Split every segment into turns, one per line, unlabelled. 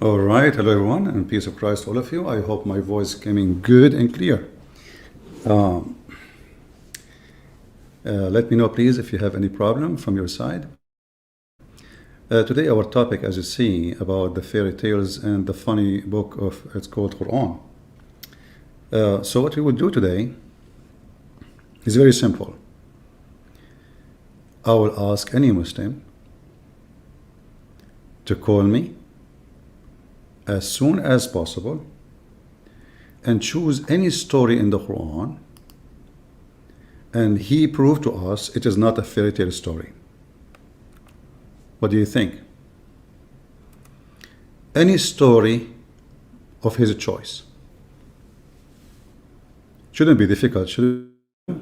All right, hello everyone, and peace of Christ to all of you. I hope my voice came in good and clear. Let me know, please, if you have any problem from your side. Today, our topic, as you see, about the fairy tales and the funny book it's called Quran. So what we will do today is very simple. I will ask any Muslim to call me as soon as possible and choose any story in the Quran, and he proved to us it is not a fairy tale story. What do you think? Any story of his choice. Shouldn't be difficult, should it?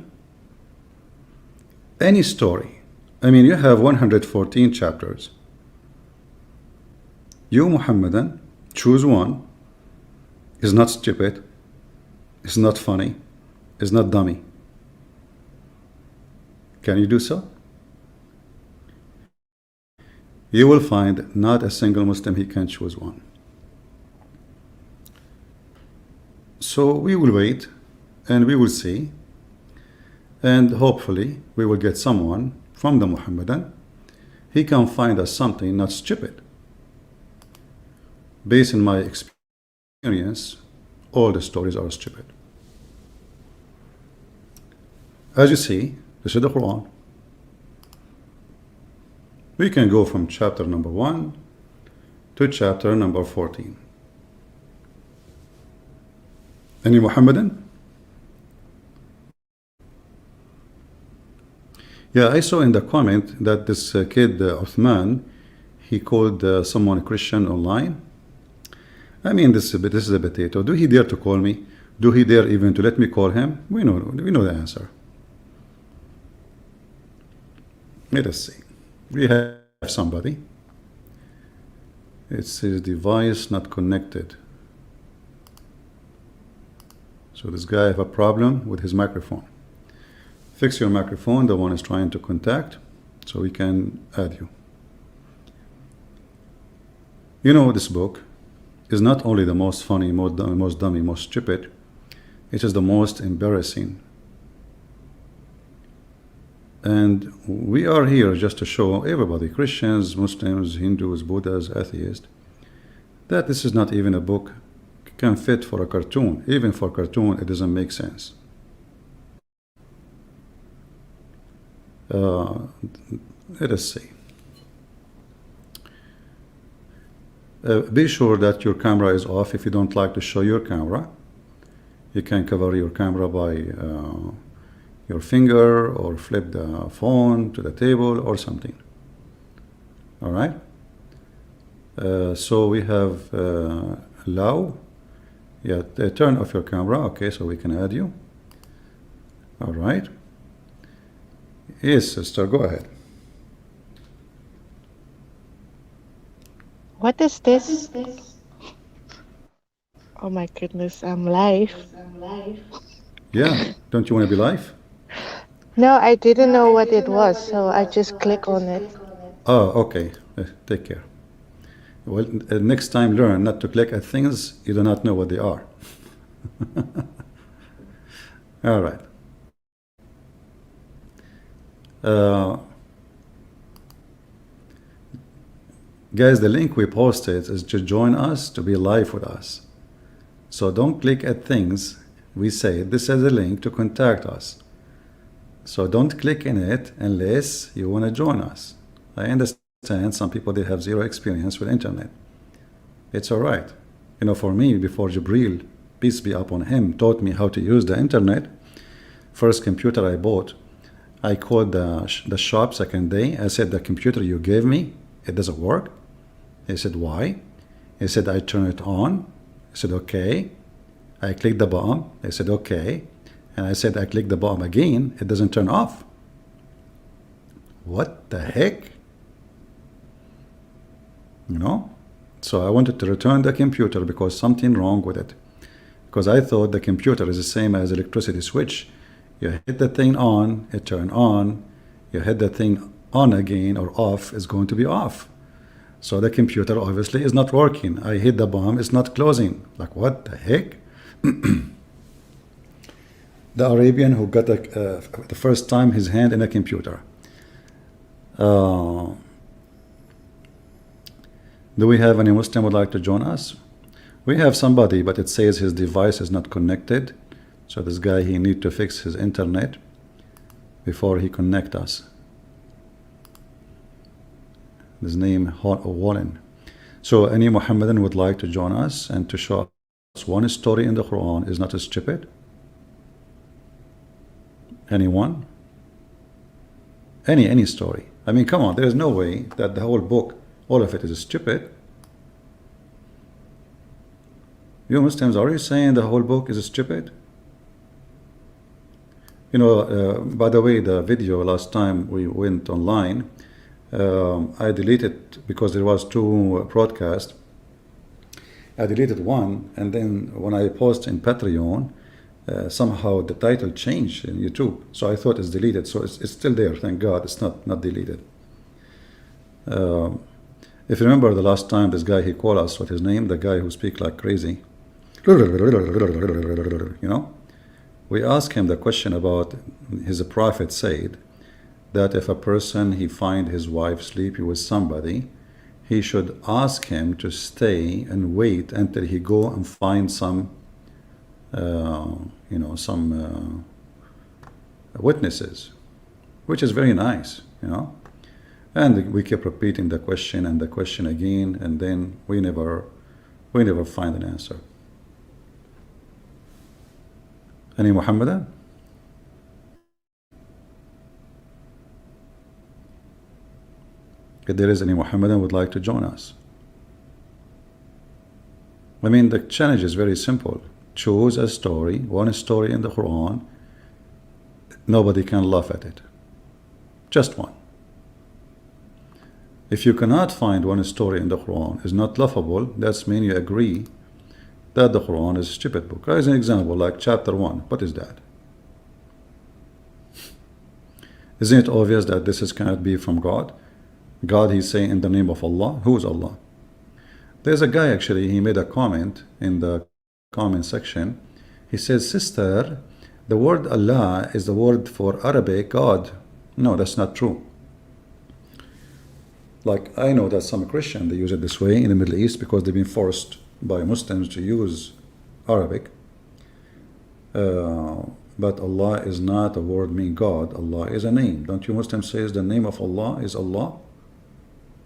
Any story. I mean, you have 114 chapters. You, Muhammadan, choose one. Is not stupid, is not funny, is not dummy. Can you do so? You will find not a single Muslim he can choose one. So we will wait and we will see, and hopefully we will get someone from the Muhammadan. He can find us something not stupid. Based on my experience, all the stories are stupid. As you see, this is the Quran. We can go from chapter number 1 to chapter number 14. Any Muhammadan? Yeah, I saw in the comment that this kid, Uthman, he called someone Christian online. I mean, this is a potato. Do he dare to call me? Do he dare even to let me call him? We know the answer. Let us see. We have somebody. It says device not connected. So this guy have a problem with his microphone. Fix your microphone. The one is trying to contact, so we can add you. You know, this book is not only the most funny, most dummy, most stupid, it is the most embarrassing. And we are here just to show everybody, Christians, Muslims, Hindus, Buddhas, atheists, that this is not even a book can fit for a cartoon. Even for a cartoon, it doesn't make sense. Let us see. Be sure that your camera is off. If you don't like to show your camera, you can cover your camera by your finger, or flip the phone to the table or something. All right. So we have allow. Yeah, turn off your camera. Okay, so we can add you. All right. Yes, sister, go ahead.
What is this? Oh my goodness, I'm live.
Yeah, don't you want to be live?
No, I didn't know what it was, so I just click on it.
Oh, okay. Take care. Well, next time learn not to click at things you do not know what they are. All right. Guys, the link we posted is to join us, to be live with us. So don't click at things we say. This is a link to contact us. So don't click in it unless you want to join us. I understand some people, they have zero experience with internet. It's all right. You know, for me, before Jibril, peace be upon him, taught me how to use the internet, first computer I bought, I called the shop second day. I said, the computer you gave me, it doesn't work. He said, why? He said, I turn it on. I said, okay. I clicked the button. They said, okay. And I said, I click the button again. It doesn't turn off. What the heck? You know? So I wanted to return the computer because something wrong with it. Because I thought the computer is the same as electricity switch. You hit the thing on, it turn on. You hit the thing on again or off, it's going to be off. So the computer obviously is not working. I hit the bomb, it's not closing. Like, what the heck? The Arabian who got the first time his hand in a computer. Do we have any Muslim would like to join us? We have somebody, but it says his device is not connected. So this guy, he need to fix his internet before he connect us. His name Wallen. So any Muhammadan would like to join us and to show us one story in the Quran is not stupid? Anyone? Any story. I mean, come on, there is no way that the whole book, all of it is stupid. You Muslims, are you saying the whole book is stupid? You know, by the way, the video last time we went online, I deleted because there was 2 broadcasts. I deleted one, and then when I post in Patreon, somehow the title changed in YouTube. So I thought it's deleted. So it's still there. Thank God it's not deleted. If you remember the last time this guy, he called us, what his name? The guy who speaks like crazy. You know? We asked him the question about his prophet said that if a person he find his wife sleeping with somebody, he should ask him to stay and wait until he go and find some you know, some witnesses, which is very nice, you know. And we kept repeating the question and the question again, and then we never find an answer. Any Muhammadan? If there is any Muhammadan would like to join us. I mean, the challenge is very simple. Choose a story, one story in the Quran. Nobody can laugh at it. Just one. If you cannot find one story in the Quran is not laughable, that means you agree that the Quran is a stupid book. As an example, like chapter 1, what is that? Isn't it obvious that this cannot be from God? God, he's saying in the name of Allah. Who is Allah? There's a guy actually, he made a comment in the comment section. He says, sister, the word Allah is the word for Arabic God. No, that's not true. Like, I know that some Christian, they use it this way in the Middle East because they've been forced by Muslims to use Arabic. But Allah is not a word meaning God. Allah is a name. Don't you Muslims say the name of Allah is Allah?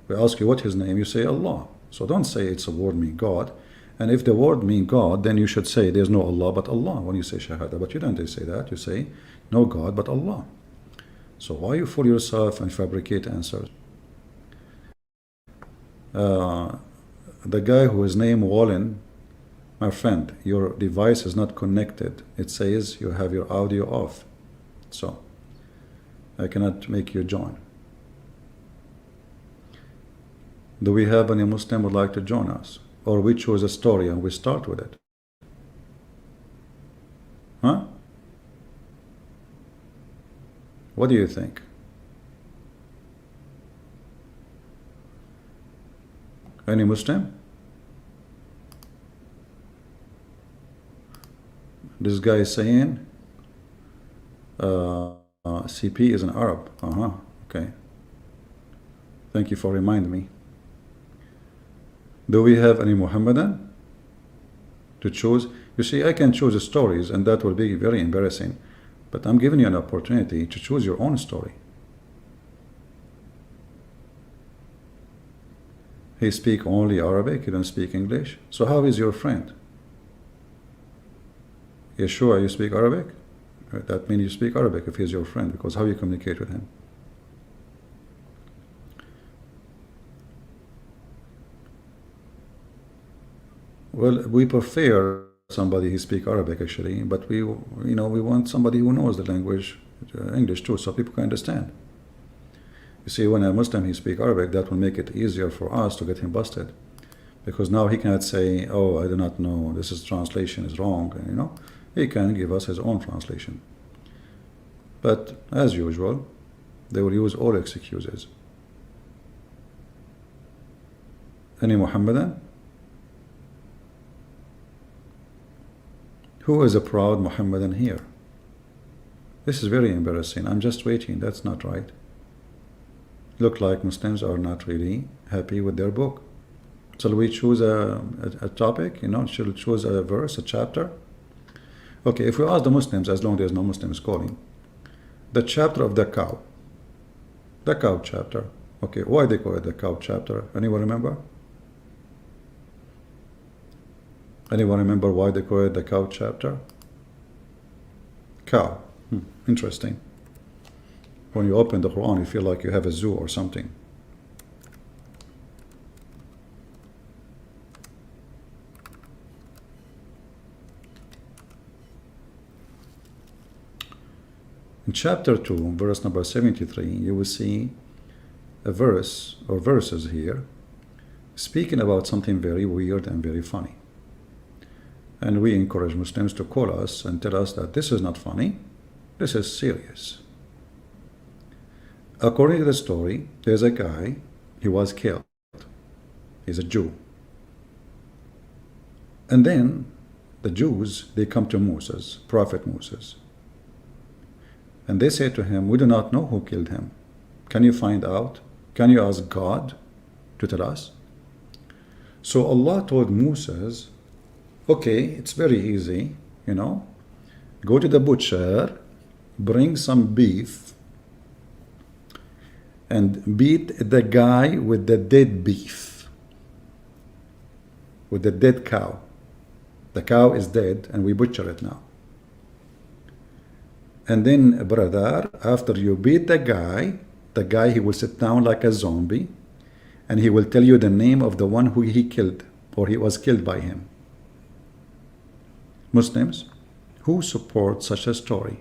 We ask you what his name, you say Allah. So don't say it's a word meaning God. And if the word means God, then you should say there's no Allah but Allah when you say Shahada. But you don't say that. You say no God but Allah. So why you fool yourself and fabricate answers? The guy who is named Wallen, my friend, your device is not connected. It says you have your audio off. So I cannot make you join. Do we have any Muslim who would like to join us? Or we choose a story and we start with it? Huh? What do you think? Any Muslim? This guy is saying CP is an Arab. Okay. Thank you for reminding me. Do we have any Muhammadan to choose? You see, I can choose stories and that will be very embarrassing. But I'm giving you an opportunity to choose your own story. He speaks only Arabic, you don't speak English. So how is your friend? You sure you speak Arabic? That means you speak Arabic if he's your friend, because how you communicate with him? Well, we prefer somebody who speaks Arabic actually, but we want somebody who knows the language, English too, so people can understand. You see, when a Muslim he speaks Arabic, that will make it easier for us to get him busted, because now he cannot say, "Oh, I do not know. This translation is wrong." And, he can give us his own translation. But as usual, they will use all excuses. Any Muhammadan? Who is a proud Muhammadan here? This is very embarrassing. I'm just waiting. That's not right. Look like Muslims are not really happy with their book. Shall we choose a topic? Should we choose a verse, a chapter? Okay, if we ask the Muslims, as long as there's no Muslims calling, the chapter of the cow. The cow chapter. Okay, why they call it the cow chapter? Anyone remember? Anyone remember why they call it the cow chapter? Cow. Interesting. When you open the Quran, you feel like you have a zoo or something. In chapter 2, verse number 73, you will see a verse or verses here speaking about something very weird and very funny. And we encourage Muslims to call us and tell us that this is not funny, this is serious. According to the story, there's a guy, he was killed. He's a Jew. And then the Jews, they come to Moses, Prophet Moses. And they say to him, we do not know who killed him. Can you find out? Can you ask God to tell us? So Allah told Moses, okay, it's very easy, go to the butcher, bring some beef, and beat the guy with the dead beef, with the dead cow. The cow is dead and we butcher it now. And then, brother, after you beat the guy, he will sit down like a zombie and he will tell you the name of the one who he killed or he was killed by him. Muslims, who support such a story?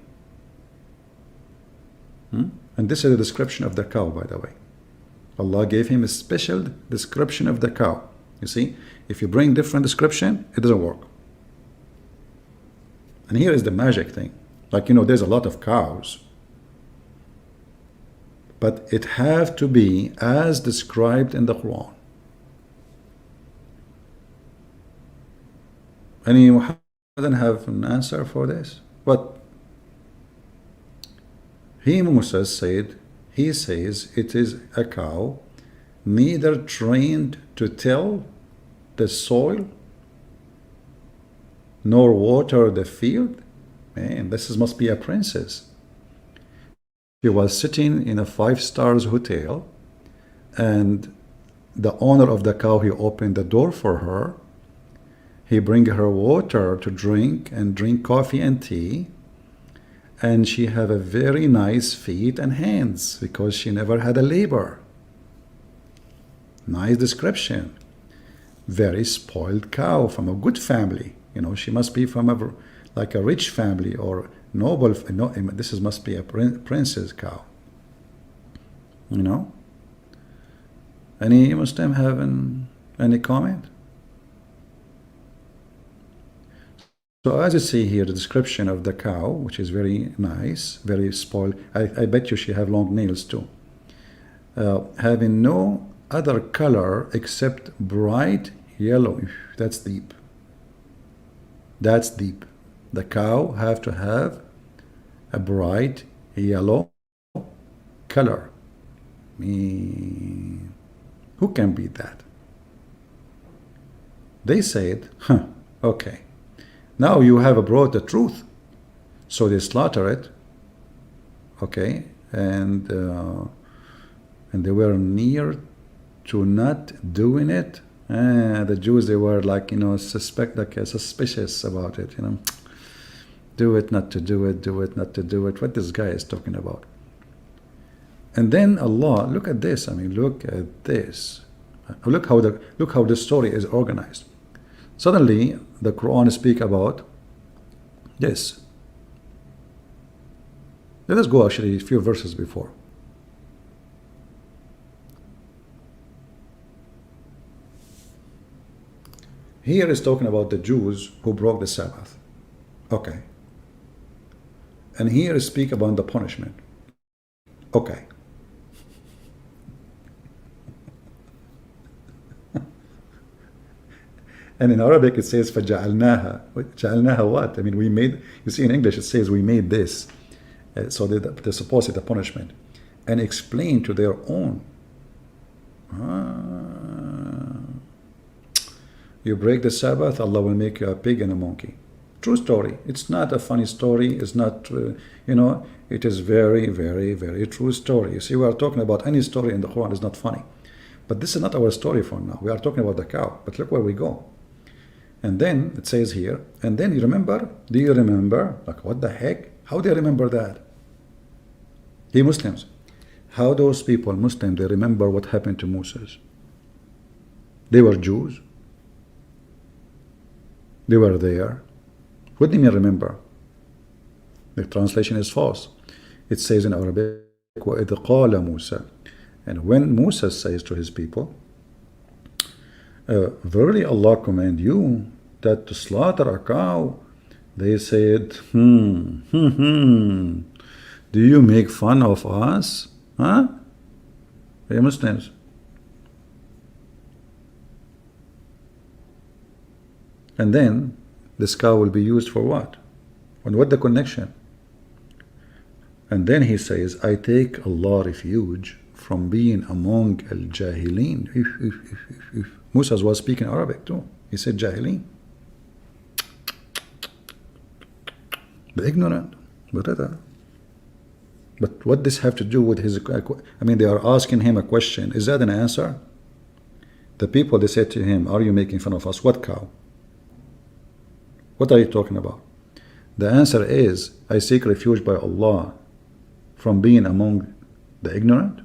And this is a description of the cow, by the way. Allah gave him a special description of the cow. You see, if you bring different description, it doesn't work. And here is the magic thing. Like, there's a lot of cows. But it have to be as described in the Quran. Any Muhammadan have an answer for this? What? Moses said, he says it is a cow, neither trained to till the soil, nor water the field. Man, must be a princess. She was sitting in a 5-star hotel, and the owner of the cow, he opened the door for her. He bring her water to drink and drink coffee and tea. And she have a very nice feet and hands because she never had a labor. Nice description. Very spoiled cow from a good family. She must be from a rich family or noble. No, this must be a princess cow. Any Muslim have any comment? So as you see here, the description of the cow, which is very nice, very spoiled. I bet you she have long nails too. Having no other color except bright yellow. That's deep. That's deep. The cow have to have a bright yellow color. Who can beat that? They said, okay. Now you have brought the truth. So they slaughter it. Okay. And they were near to not doing it. The Jews, they were suspicious about it. Do it, not to do it, do it, not to do it. What this guy is talking about. And then Allah, look at this. Look at this. Look how the story is organized. Suddenly, the Quran speak about this. Let us go actually a few verses before. Here is talking about the Jews who broke the Sabbath. Okay. And here is speak about the punishment. Okay. And in Arabic it says فَجَعَلْنَاهَا. جَعَلْنَاهَا what? I mean, we made, you see in English it says we made this. So they're supposed to the punishment. And explain to their own. You break the Sabbath, Allah will make you a pig and a monkey. True story. It's not a funny story. It's not, it is very, very, very true story. You see, we are talking about any story in the Quran is not funny. But this is not our story for now. We are talking about the cow. But look where we go. And then it says here, and then you remember, do you remember? Like, what the heck? How do you remember that? Hey, Muslims, how those people, Muslims, they remember what happened to Moses? They were Jews. They were there. What do you mean remember? The translation is false. It says in Arabic, وَإِذْ قَالَ مُوسَى. And when Moses says to his people, verily Allah command you that to slaughter a cow, they said, do you make fun of us? Huh? Hey, Muslims. And then this cow will be used for what? And what the connection? And then he says, I take Allah refuge from being among al-jahilin. Musa was speaking Arabic too. He said jahilin. The ignorant. But what this have to do with his, I mean, they are asking him a question. Is that an answer? The people, they said to him, are you making fun of us? What cow? What are you talking about? The answer is, I seek refuge by Allah from being among the ignorant.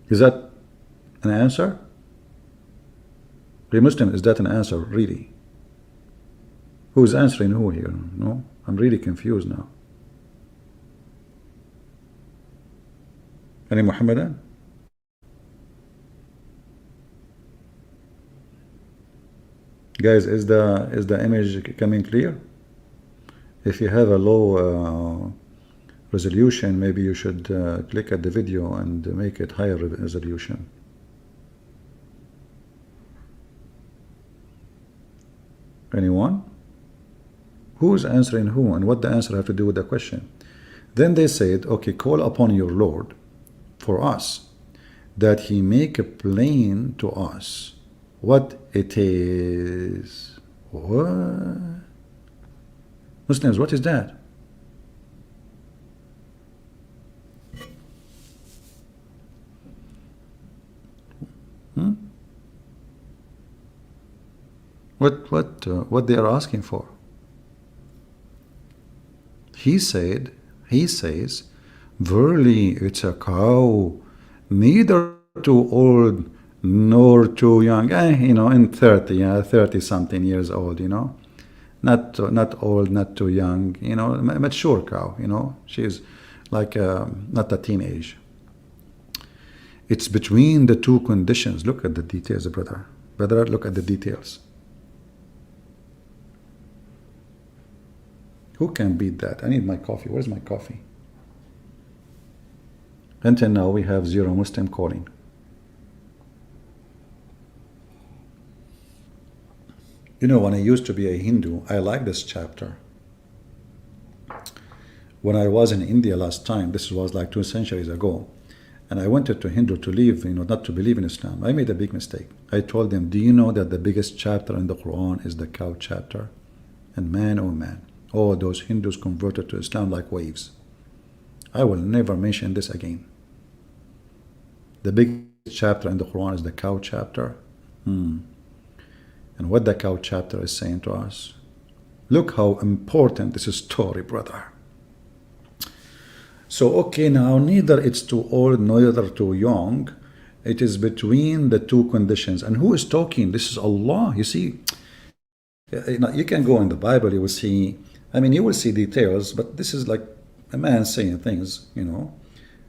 Is that an answer? The Muslim, is that an answer really? Who is answering who here? No, I'm really confused now. Any Muhammadan? Guys, is the image coming clear? If you have a low resolution, maybe you should click at the video and make it higher resolution. Anyone? Who is answering who, and what the answer have to do with the question? Then they said, okay, call upon your Lord for us, that he make a plain to us what it is. What? Muslims, what is that? What they are asking for? He says, verily it's a cow, neither too old nor too young. In 30 something years old, not old, not too young, mature cow, she's like not a teenage. It's between the two conditions. Look at the details, brother, look at the details. Who can beat that? I need my coffee. Where's my coffee? Until now we have zero Muslim calling. When I used to be a Hindu, I like this chapter. When I was in India last time, this was like 2 centuries ago, and I wanted to Hindu to leave, not to believe in Islam. I made a big mistake. I told them, do you know that the biggest chapter in the Quran is the cow chapter? And man, oh man, all those Hindus converted to Islam like waves. I will never mention this again. The biggest chapter in the Quran is the cow chapter. And what the cow chapter is saying to us. Look how important this is story, brother. So, okay, now neither it's too old, neither too young. It is between the two conditions. And who is talking? This is Allah. You see, you can go in the Bible, you will see, you will see details, but this is like a man saying things,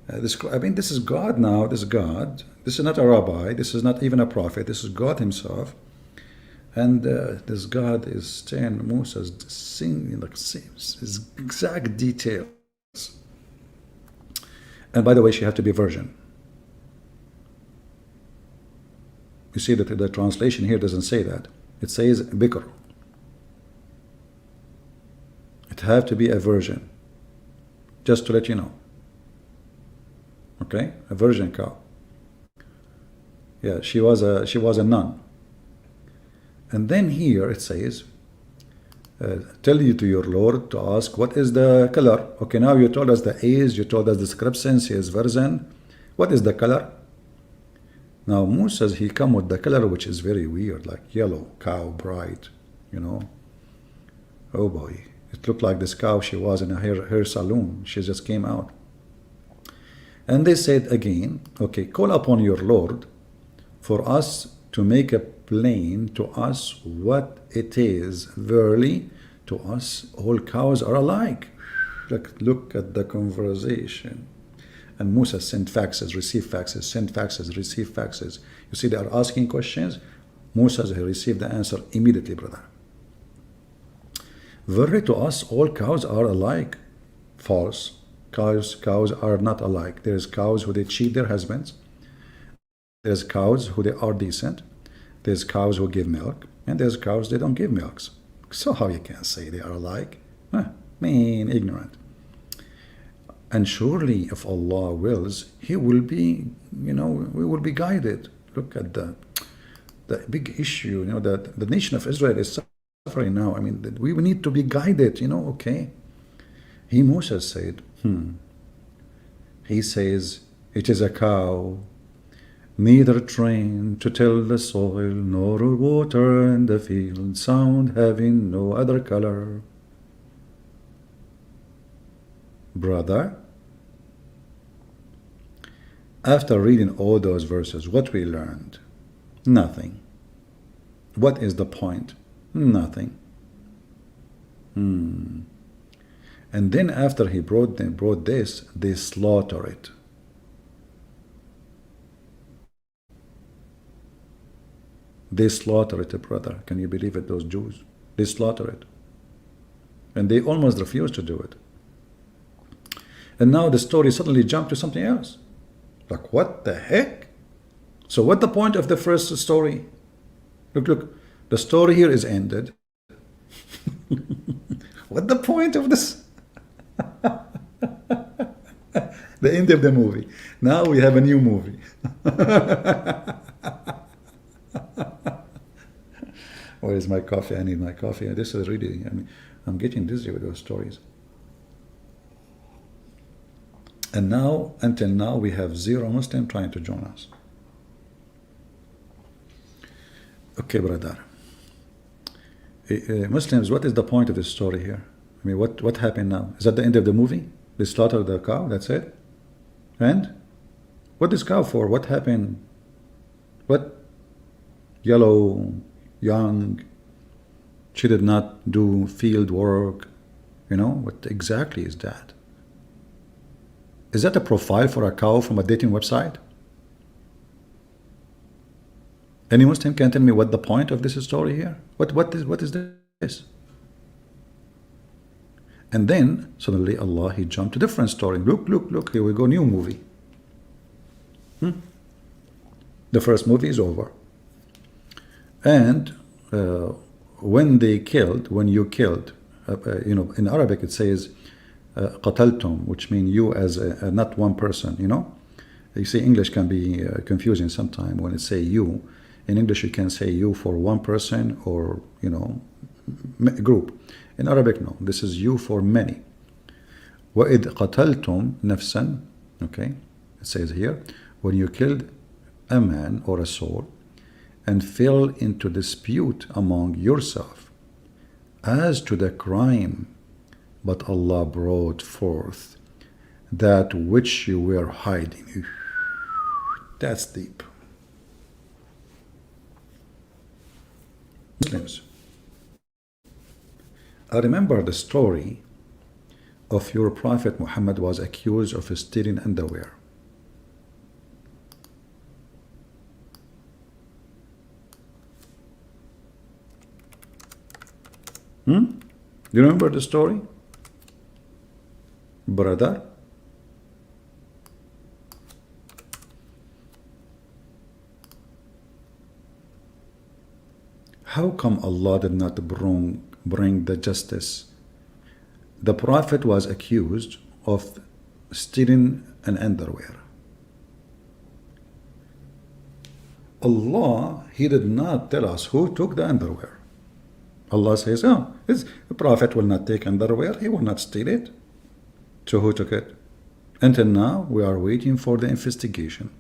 this is God now, this is God. This is not a rabbi, this is not even a prophet, this is God himself. And this God is saying, Moses singing like his exact details. And by the way, she had to be virgin. You You see that the translation here doesn't say that. It says bikr. It have to be a virgin. Just to let you know. Okay, a virgin cow. Yeah, she was a nun. And then here it says, tell you to your Lord to ask what is the color. Okay, now you told us the age, you told us the discrepancy is virgin. What is the color? Now Musa, he come with the color which is very weird, like yellow, cow, bright, you know. Oh boy, it looked like this cow, she was in a hair salon. She just came out. And they said again, okay, call upon your Lord for us to make a plain to us what it is. Verily, to us all cows are alike. Look at the conversation. And Musa sent faxes, received faxes, sent faxes, received faxes. You see, they are asking questions. Musa, he received the answer immediately, brother. Verily, to us all cows are alike. False. Cows are not alike. There's cows who they cheat their husbands. There's cows who they are decent. There's cows who give milk. And there's cows they don't give milks. So how you can say they are alike? Mean, ignorant. And surely if Allah wills, He will be, we will be guided. Look at the big issue, that the nation of Israel is suffering now. I mean, we need to be guided, okay. Musa said, he says, it is a cow, neither trained to till the soil, nor water in the field, sound having no other color. Brother, after reading all those verses, what we learned? Nothing. What is the point? Nothing. And then after he brought this, they slaughter it. They slaughter it, brother. Can you believe it, those Jews? They slaughter it. And they almost refuse to do it. And now the story suddenly jumped to something else. Like, what the heck? So what the point of the first story? Look, the story here is ended. What the point of this? The end of the movie. Now we have a new movie. Where is my coffee? I need my coffee. This is really, I'm getting dizzy with those stories. And now, until now, we have zero Muslim trying to join us. Okay, brother. Muslims, what is the point of this story here? I mean, what happened now? Is that the end of the movie? They slaughtered the cow, that's it? And? What is cow for? What happened? What? Yellow, young, she did not do field work. What exactly is that? Is that a profile for a cow from a dating website? Any Muslim can tell me what the point of this story here? What is this? And then suddenly Allah, He jumped to different story. Look, here we go, new movie. The first movie is over. And when you killed, in Arabic it says qataltum, which means you as not one person, You see, English can be confusing sometimes when it say you. In English you can say you for one person or, group. In Arabic, no. This is you for many. وَإِذْ قَتَلْتُمْ نَفْسًا. Okay, it says here, when you killed a man or a soul and fell into dispute among yourself as to the crime, but Allah brought forth that which you were hiding. That's deep. Muslims, I remember the story of your Prophet Muhammad was accused of stealing underwear. Do you remember the story? Brother? How come Allah did not bring the justice? The Prophet was accused of stealing an underwear. Allah, He did not tell us who took the underwear. Allah says, oh, the Prophet will not take underwear, he will not steal it. So who took it? Until now, we are waiting for the investigation.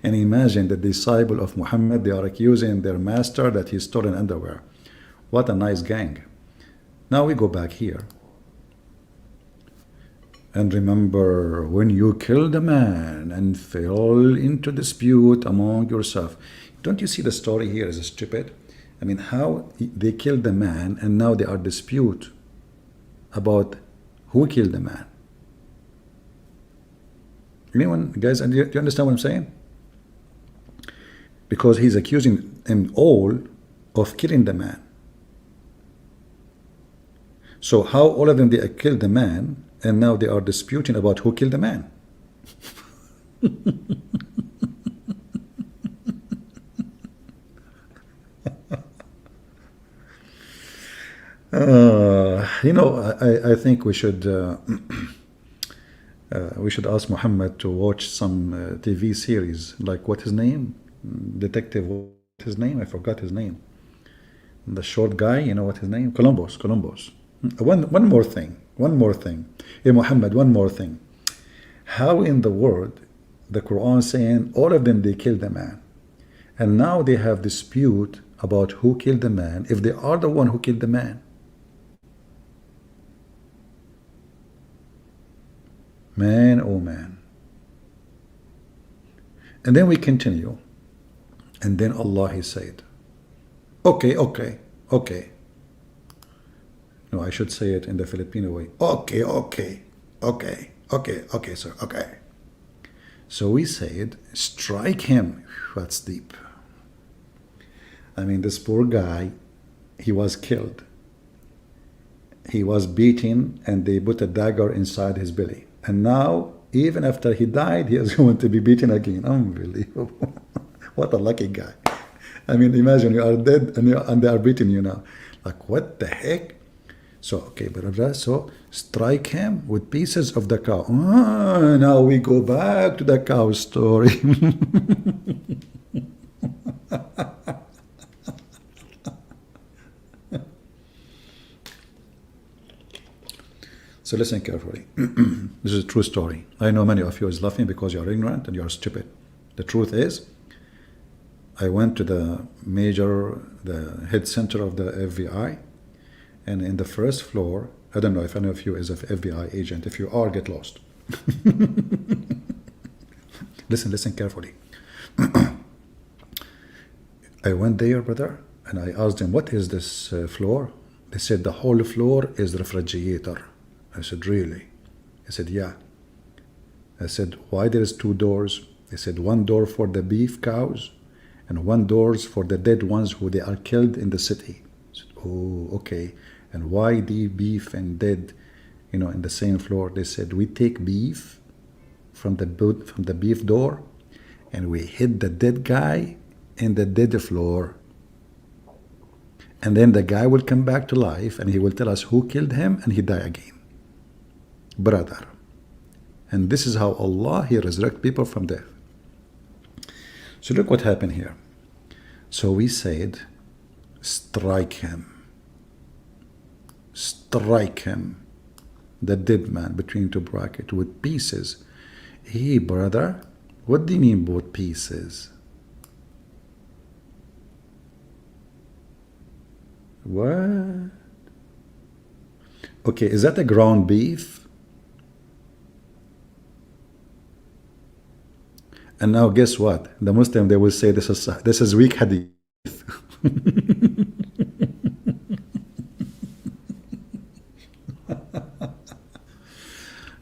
And imagine the disciple of Muhammad, they are accusing their master that he stole an underwear. What a nice gang. Now we go back here. And remember, when you killed a man and fell into dispute among yourself, don't you see the story here is stupid? I mean, how they killed the man and now they are dispute about who killed the man. Anyone, guys, do you understand what I'm saying? Because he's accusing them all of killing the man. So how all of them, they killed the man and now they are disputing about who killed the man. You know, I think we should ask Muhammad to watch some TV series, like what his name? Detective, what his name? I forgot his name. The short guy, you know what his name? Columbus. One more thing. Hey Muhammad, one more thing. How in the world the Quran saying all of them they killed the man, and now they have dispute about who killed the man if they are the one who killed the man? Man, oh man. And then we continue. And then Allah, He said, okay. No, I should say it in the Filipino way. Okay, sir, okay. So we said, strike him. That's deep. I mean, this poor guy, he was killed. He was beaten and they put a dagger inside his belly. And now, even after he died, he is going to be beaten again. Unbelievable. What a lucky guy. I mean, imagine you are dead and they are beating you now. Like, what the heck? So, okay, brother, so strike him with pieces of the cow. Now we go back to the cow story. So listen carefully. This is a true story. I know many of you is laughing because you are ignorant and you are stupid. The truth is, I went to the head center of the FBI, and in the first floor, I don't know if any of you is an FBI agent. If you are, get lost. Listen carefully. I went there, brother, and I asked them, what is this floor? They said, the whole floor is refrigerator. I said, really? He said, yeah. I said, why there is two doors? They said, one door for the beef cows and one doors for the dead ones who they are killed in the city. I said, oh, okay. And why the beef and dead, you know, in the same floor? They said, we take beef from the beef door and we hit the dead guy in the dead floor. And then the guy will come back to life and he will tell us who killed him and he die again. Brother. And this is how Allah, He resurrect people from death. So look what happened here. So we said, strike him. Strike him. The dead man between two brackets with pieces. Hey brother, what do you mean both pieces? What? Okay, is that a ground beef? And now guess what? The Muslim, they will say this is weak hadith.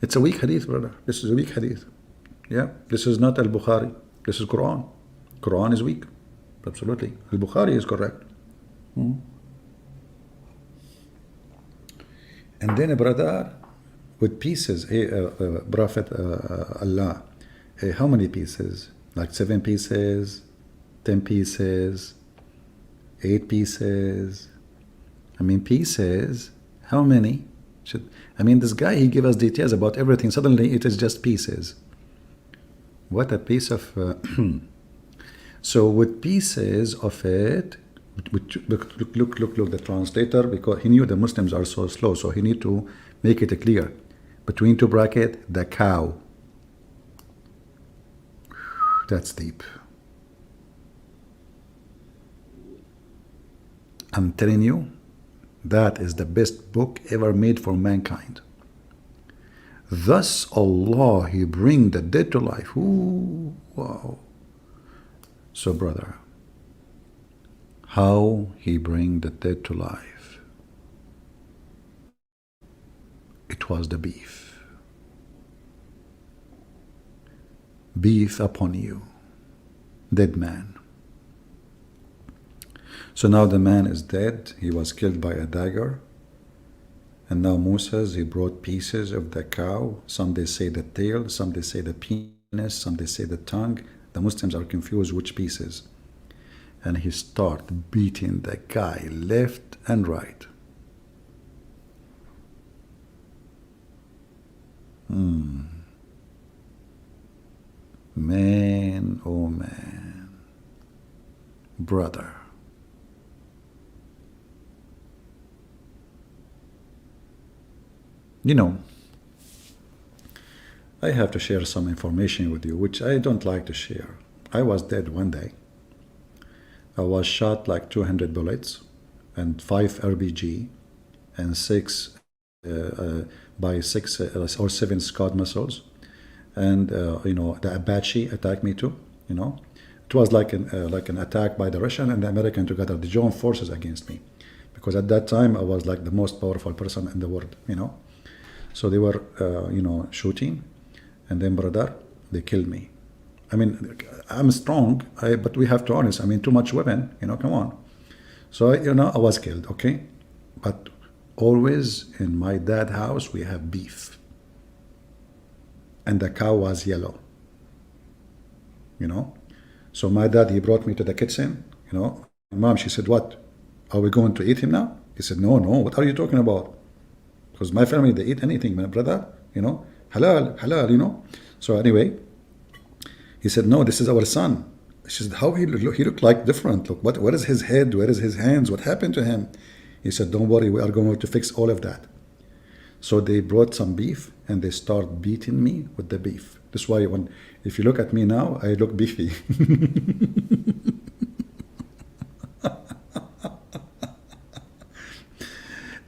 It's a weak hadith, brother. This is a weak hadith. Yeah, this is not Al-Bukhari. This is Quran. Quran is weak. Absolutely. Al-Bukhari is correct. And then a brother with pieces. Hey, Prophet Allah. How many pieces? Like 7 pieces, 10 pieces, 8 pieces. I mean, pieces, how many? I mean, this guy, he gave us details about everything. Suddenly, it is just pieces. What a piece of... so with pieces of it, look, the translator, because he knew the Muslims are so slow, so he need to make it clear. Between two brackets, the cow. That's deep. I'm telling you, that is the best book ever made for mankind. Thus Allah, He bring the dead to life. Ooh, wow. So brother, how He bring the dead to life? It was the beef. Beef upon you, dead man. So now the man is dead. He was killed by a dagger. And now Moses, he brought pieces of the cow. Some they say the tail, some they say the penis, some they say the tongue. The Muslims are confused which pieces. And he started beating the guy left and right. Man, oh man. Brother. You know, I have to share some information with you, which I don't like to share. I was dead one day. I was shot like 200 bullets and 5 RPG and 6 by 6 or 7 Scud missiles. And, you know, the Apache attacked me too, you know. It was like an attack by the Russian and the American together, the joint forces against me. Because at that time, I was like the most powerful person in the world, you know. So they were, you know, shooting, and then, brother, they killed me. I mean, I'm strong, but we have to be honest. I mean, too much weapon, you know, come on. So, you know, I was killed, okay? But always in my dad's house, we have beef. And the cow was yellow, you know? So my dad, he brought me to the kitchen, you know? Mom, she said, what? Are we going to eat him now? He said, no, what are you talking about? Because my family, they eat anything, my brother, you know, halal, you know. So anyway, he said, no, this is our son. She said, how he looked like different. Look, what is his head? Where is his hands? What happened to him? He said, don't worry, we are going to fix all of that. So they brought some beef and they start beating me with the beef. That's why if you look at me now, I look beefy.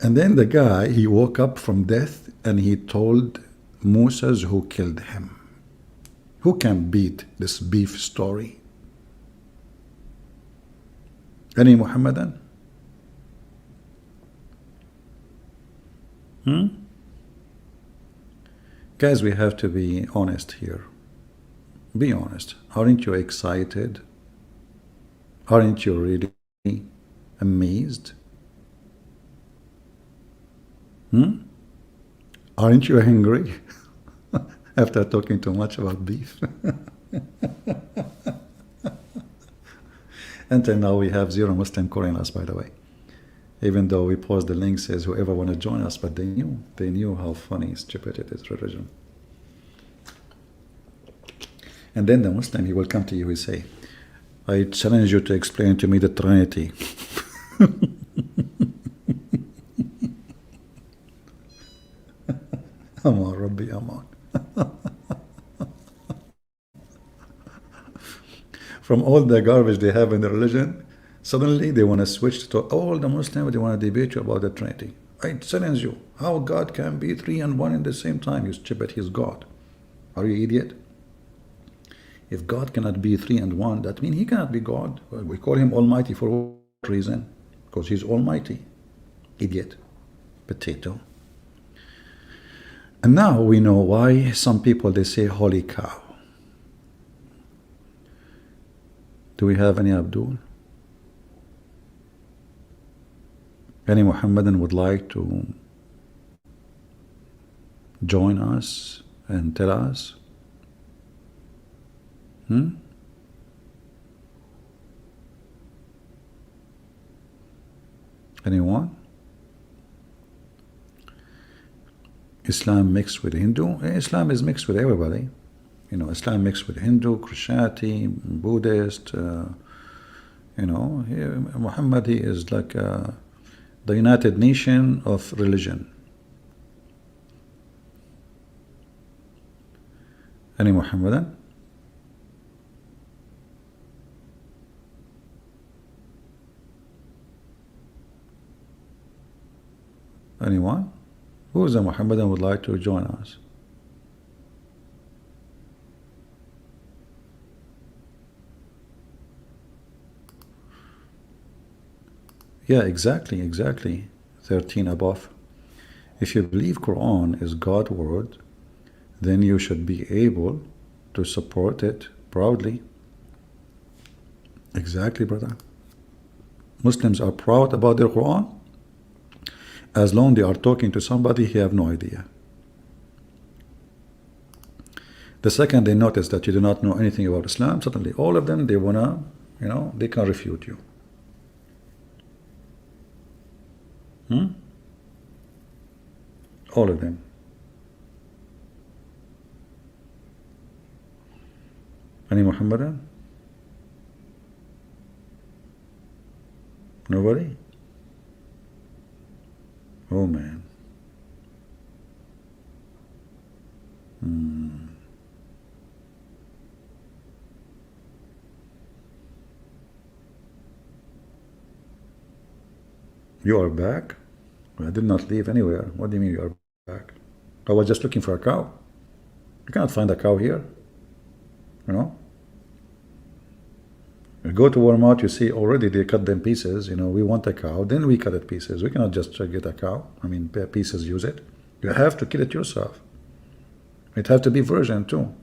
And then the guy, he woke up from death and he told Moses who killed him. Who can beat this beef story? Any Muhammadan? Guys, we have to be honest here. Be honest. Aren't you excited? Aren't you really amazed? Aren't you angry after talking too much about beef? Until now, we have 0 Muslim calling us, by the way. Even though we post the link, says whoever want to join us, but they knew how funny, stupid it is, religion. And then the Muslim, he will come to you, he say, I challenge you to explain to me the Trinity. Aman, Rabbi, Aman. From all the garbage they have in the religion, suddenly they want to switch to all the Muslims, they want to debate you about the Trinity. I challenge you, how God can be 3 and 1 in the same time? You stupid, He's God. Are you idiot? If God cannot be 3 and 1, that means He cannot be God. We call Him Almighty for what reason? Because He's Almighty. Idiot. Potato. And now we know why some people, they say, holy cow. Do we have any Abdul? Any Muhammadan would like to join us and tell us? Anyone? Islam mixed with Hindu? Islam is mixed with everybody. You know, Islam mixed with Hindu, Christianity, Buddhist. You know, Muhammad, he is like the United Nation of religion. Any Muhammadan? Anyone? Who is a Muhammadan would like to join us? Yeah, exactly. 13 above. If you believe Quran is God's word, then you should be able to support it proudly. Exactly, brother. Muslims are proud about their Quran as long they are talking to somebody who have no idea. The second they notice that you do not know anything about Islam, suddenly all of them, they wanna, you know, they can refute you. All of them. Any Muhammadan? Nobody? Oh man. You are back? I did not leave anywhere. What do you mean you are back? I was just looking for a cow. You cannot find a cow here. You know? You go to Walmart, you see already they cut them pieces. You know, we want a cow, then we cut it pieces. We cannot just get a cow. I mean, pieces, use it. You have to kill it yourself. It have to be virgin too.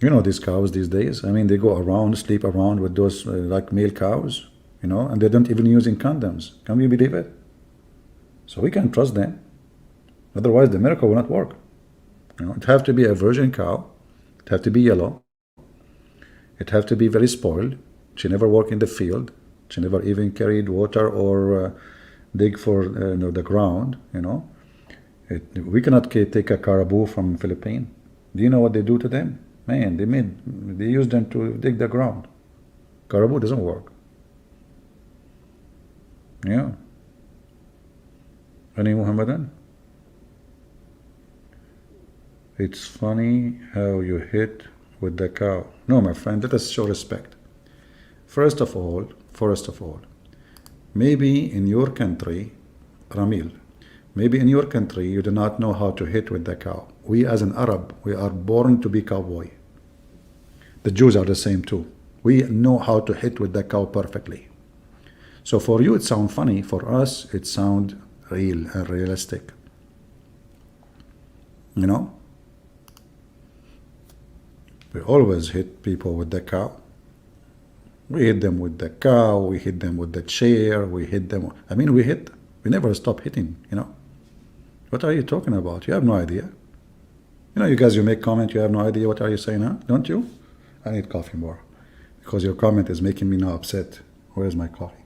You know these cows these days. I mean, they go around, sleep around with those like male cows, you know, and they don't even using condoms. Can you believe it? So we can't trust them. Otherwise, the miracle will not work. You know, it have to be a virgin cow. It have to be yellow. It have to be very spoiled. She never worked in the field. She never even carried water or dig for you know, the ground. You know, we cannot take a caribou from Philippines. Do you know what they do to them? Man, they use them to dig the ground. Caribou doesn't work. Yeah. Any Muhammadan? It's funny how you hit with the cow. No, my friend, let us show respect. First of all, maybe in your country, Ramil, maybe in your country you do not know how to hit with the cow. We as an Arab, we are born to be cowboy. The Jews are the same too. We know how to hit with the cow perfectly. So for you it sounds funny, for us it sounds real and realistic. You know? We always hit people with the cow. We hit them with the cow, we hit them with the chair, we hit them. I mean, we never stop hitting, you know. What are you talking about? You have no idea. You know, you guys, you make comment, you have no idea what are you saying, huh? Don't you? I need coffee more. Because your comment is making me now upset. Where's my coffee?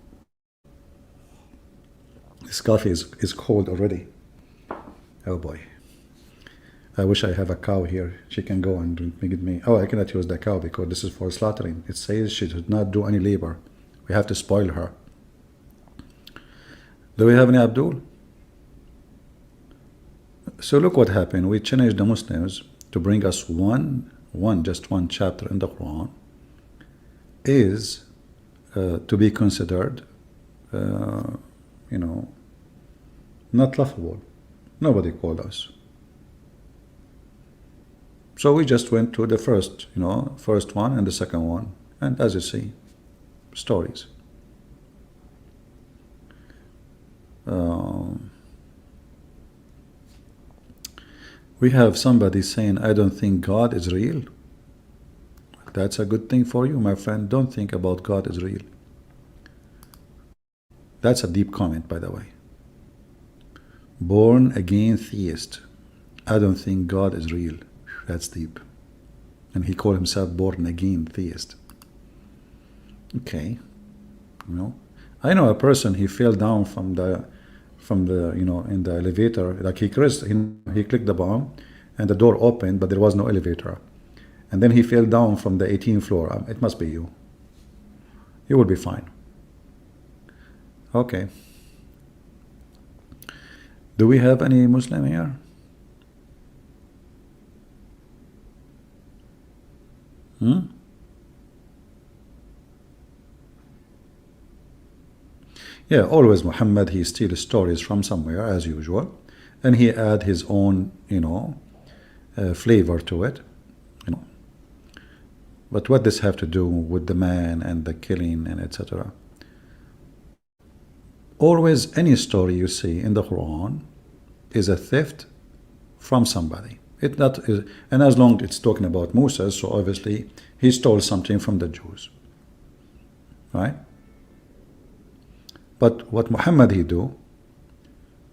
This coffee is cold already. Oh boy. I wish I have a cow here. She can go and drink me. Oh, I cannot use the cow because this is for slaughtering. It says she should not do any labor. We have to spoil her. Do we have any Abdul? So look what happened. We challenged the Muslims to bring us just one chapter in the Quran is to be considered, you know, not laughable. Nobody called us. So we just went to the first one and the second one. And as you see, stories. We have somebody saying, I don't think God is real. That's a good thing for you, my friend. Don't think about God is real. That's a deep comment, by the way. Born again theist. I don't think God is real. That's deep. And he called himself born again theist. Okay, I know a person, he fell down from the in the elevator, like he clicked the bomb and the door opened, but there was no elevator, and then he fell down from the 18th floor. It must be you. You will be fine. Okay. Do we have any Muslim here? Yeah, always Muhammad, he steals stories from somewhere as usual, and he add his own, flavor to it, you know. But what does have to do with the man and the killing and etc.? Always, any story you see in the Quran is a theft from somebody. It not is, and as long as it's talking about Musa, so obviously he stole something from the Jews, right? But what Muhammad he do?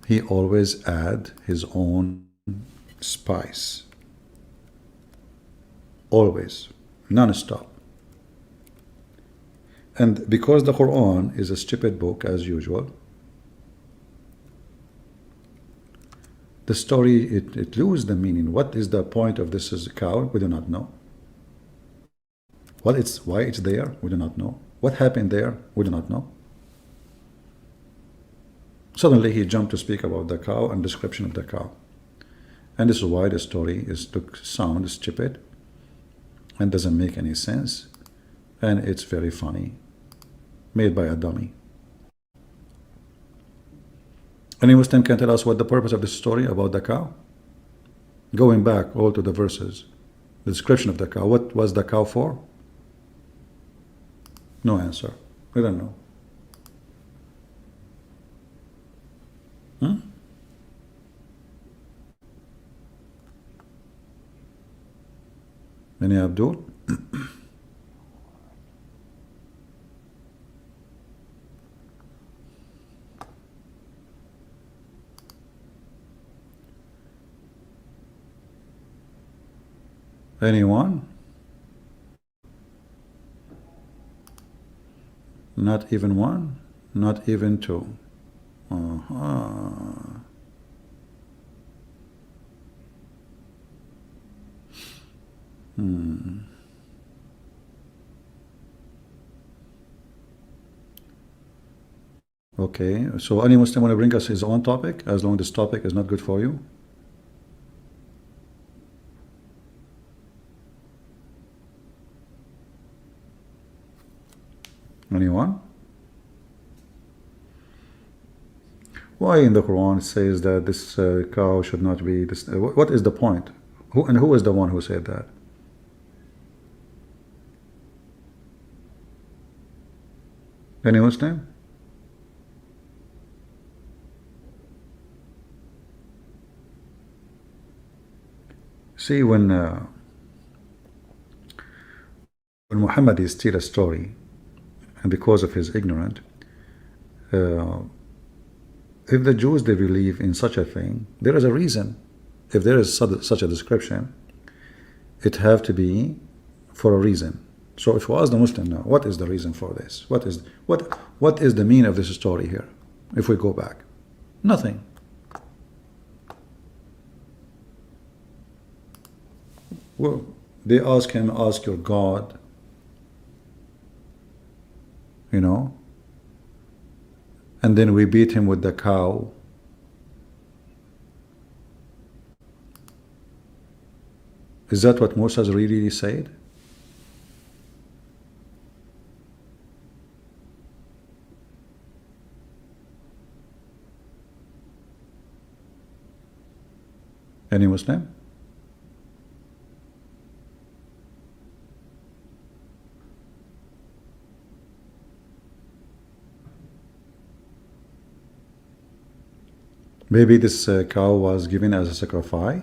He always add his own spice. Always, non-stop. And because the Quran is a stupid book as usual, the story, it loses the meaning. What is the point of this is a cow? We do not know. Why it's there? We do not know. What happened there? We do not know. Suddenly he jumped to speak about the cow and description of the cow. And this is why the story is to sound stupid and doesn't make any sense. And it's very funny. Made by a dummy. Any Muslim can tell us what the purpose of this story about the cow? Going back all to the verses. The description of the cow. What was the cow for? No answer. We don't know. Any Abdul? Anyone? Not even one? Not even two? Okay, so any Muslim want to bring us his own topic, as long as this topic is not good for you? Anyone? Why in the Quran it says that this cow should not be this? What is the point? Who is the one who said that? Any Muslim? See, when Muhammad is still a story, and because of his ignorance, if the Jews they believe in such a thing, there is a reason. If there is such a description, it have to be for a reason. So if you ask the Muslim now, what is the reason for this? What is the meaning of this story here? If we go back, nothing. Well, they ask him, ask your God, and then we beat him with the cow. Is that what Moses really said? Any Muslim? Maybe this cow was given as a sacrifice,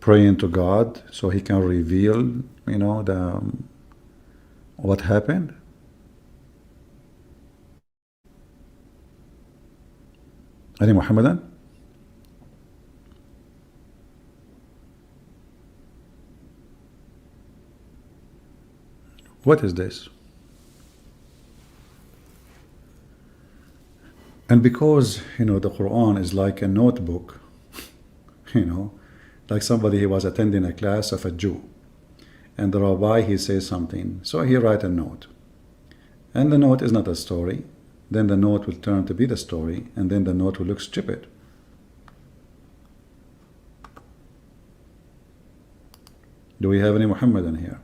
praying to God so he can reveal, what happened. Any Muhammadan? What is this? And because, the Quran is like a notebook, like somebody who was attending a class of a Jew, and the rabbi, he says something, so he write a note. And the note is not a story. Then the note will turn to be the story, and then the note will look stupid. Do we have any Muhammadan here?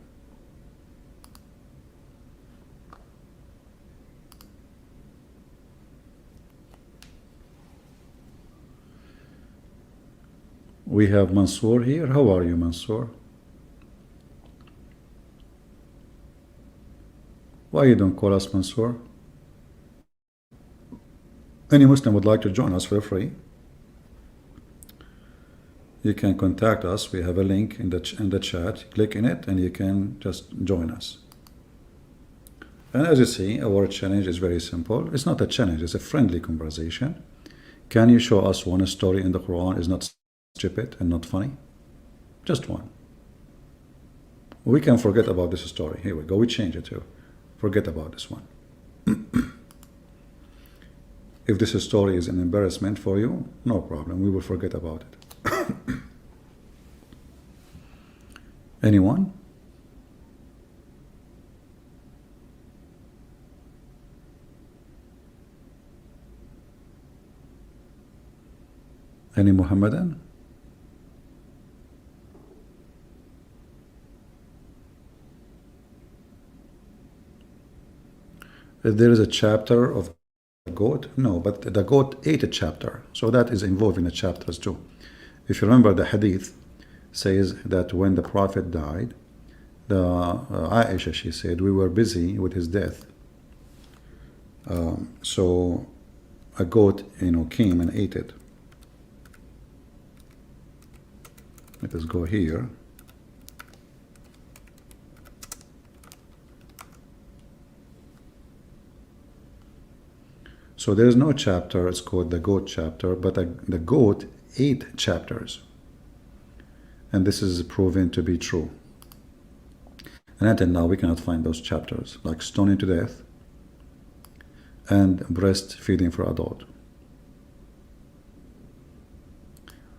We have Mansour here. How are you, Mansour? Why you don't call us Mansour? Any Muslim would like to join us, feel free. You can contact us. We have a link in the chat. Click in it and you can just join us. And as you see, our challenge is very simple. It's not a challenge, it's a friendly conversation. Can you show us one story in the Quran is not stupid and not funny? Just one. We can forget about this story. Here we go. We change it to forget about this one. If this story is an embarrassment for you, no problem. We will forget about it. Anyone? Any Muhammadan? If there is a chapter of goat, no, but the goat ate a chapter, so that is involved in the chapters too. If you remember, the hadith says that when the Prophet died, Aisha, she said, we were busy with his death. So a goat, came and ate it. Let us go here. So there is no chapter, it's called the goat chapter, but the goat ate chapters. And this is proven to be true. And until now, we cannot find those chapters, like stoning to death and breastfeeding for adult.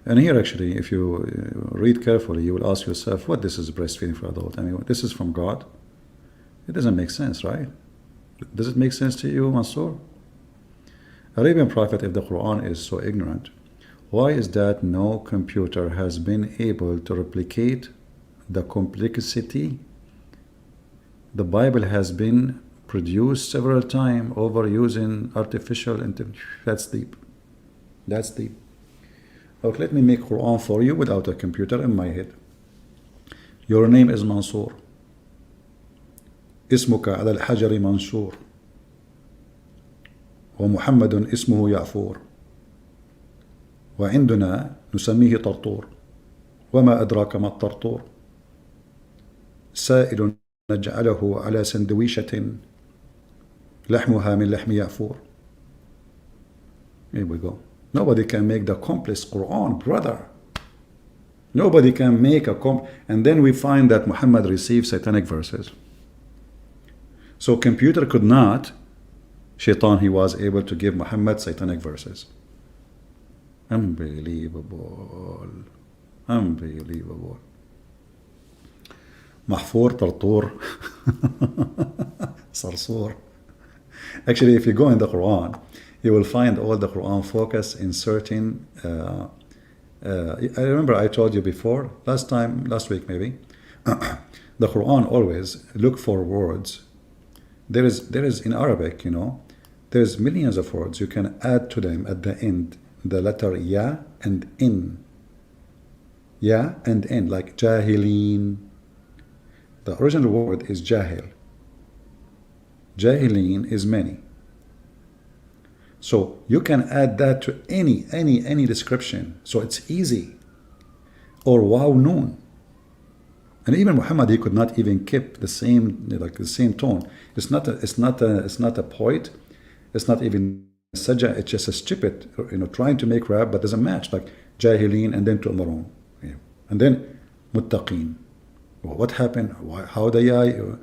And here, actually, if you read carefully, you will ask yourself, what this is breastfeeding for adult? I mean, this is from God? It doesn't make sense, right? Does it make sense to you, Mansour? Arabian Prophet, if the Quran is so ignorant, why is that no computer has been able to replicate the complexity? The Bible has been produced several times over using artificial intelligence. That's deep. That's deep. Okay, let me make Quran for you without a computer in my head. Your name is Mansour. اسمك على الحجر منشور ومحمد اسمه يعفور وعندنا نسميه طرطور وما أدراك ما الطرطور سائل نجعله على سندويشة لحمها من لحم يعفور. Here we go. Nobody can make the complex Quran, brother. Nobody can make and then we find that Muhammad received satanic verses. So computer could not. Shaitan, he was able to give Muhammad satanic verses. Unbelievable. Unbelievable. Mahfour, Tartour, Sarsour. Actually, if you go in the Quran, you will find all the Quran focus in certain I remember I told you before, last week maybe, the Quran always look for words. There is in Arabic, there's millions of words. You can add to them at the end the letter ya and in. Ya and in, like jahilin. The original word is jahil. Jahilin is many. So you can add that to any description. So it's easy. Or wow noon. And even Muhammad, he could not even keep the same tone. It's not a poet. It's not even sajja. It's just a stupid, trying to make rap, but doesn't match. Like jahilin and then tu'marun, and then muttaqin. What happened? How the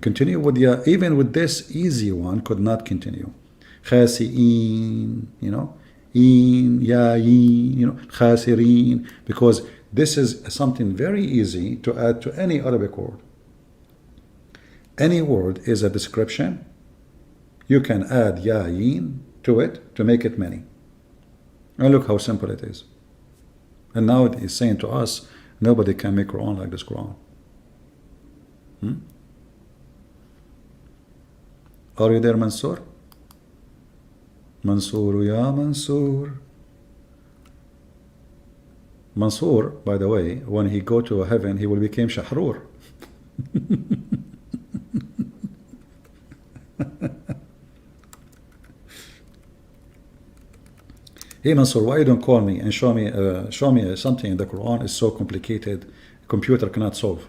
Continue with the, even with this easy one, could not continue. Khasi'in, you know, in, yayin, you know, khasirin, because this is something very easy to add to any Arabic word. Any word is a description. You can add yayin to it to make it many. And look how simple it is. And now it is saying to us, nobody can make Quran like this Quran. Are you there, Mansoor? Mansoor, ya Mansoor. Mansoor, by the way, when he go to heaven, he will become Shahrur. Hey Mansoor, why you don't call me and show me something in the Quran is so complicated, computer cannot solve.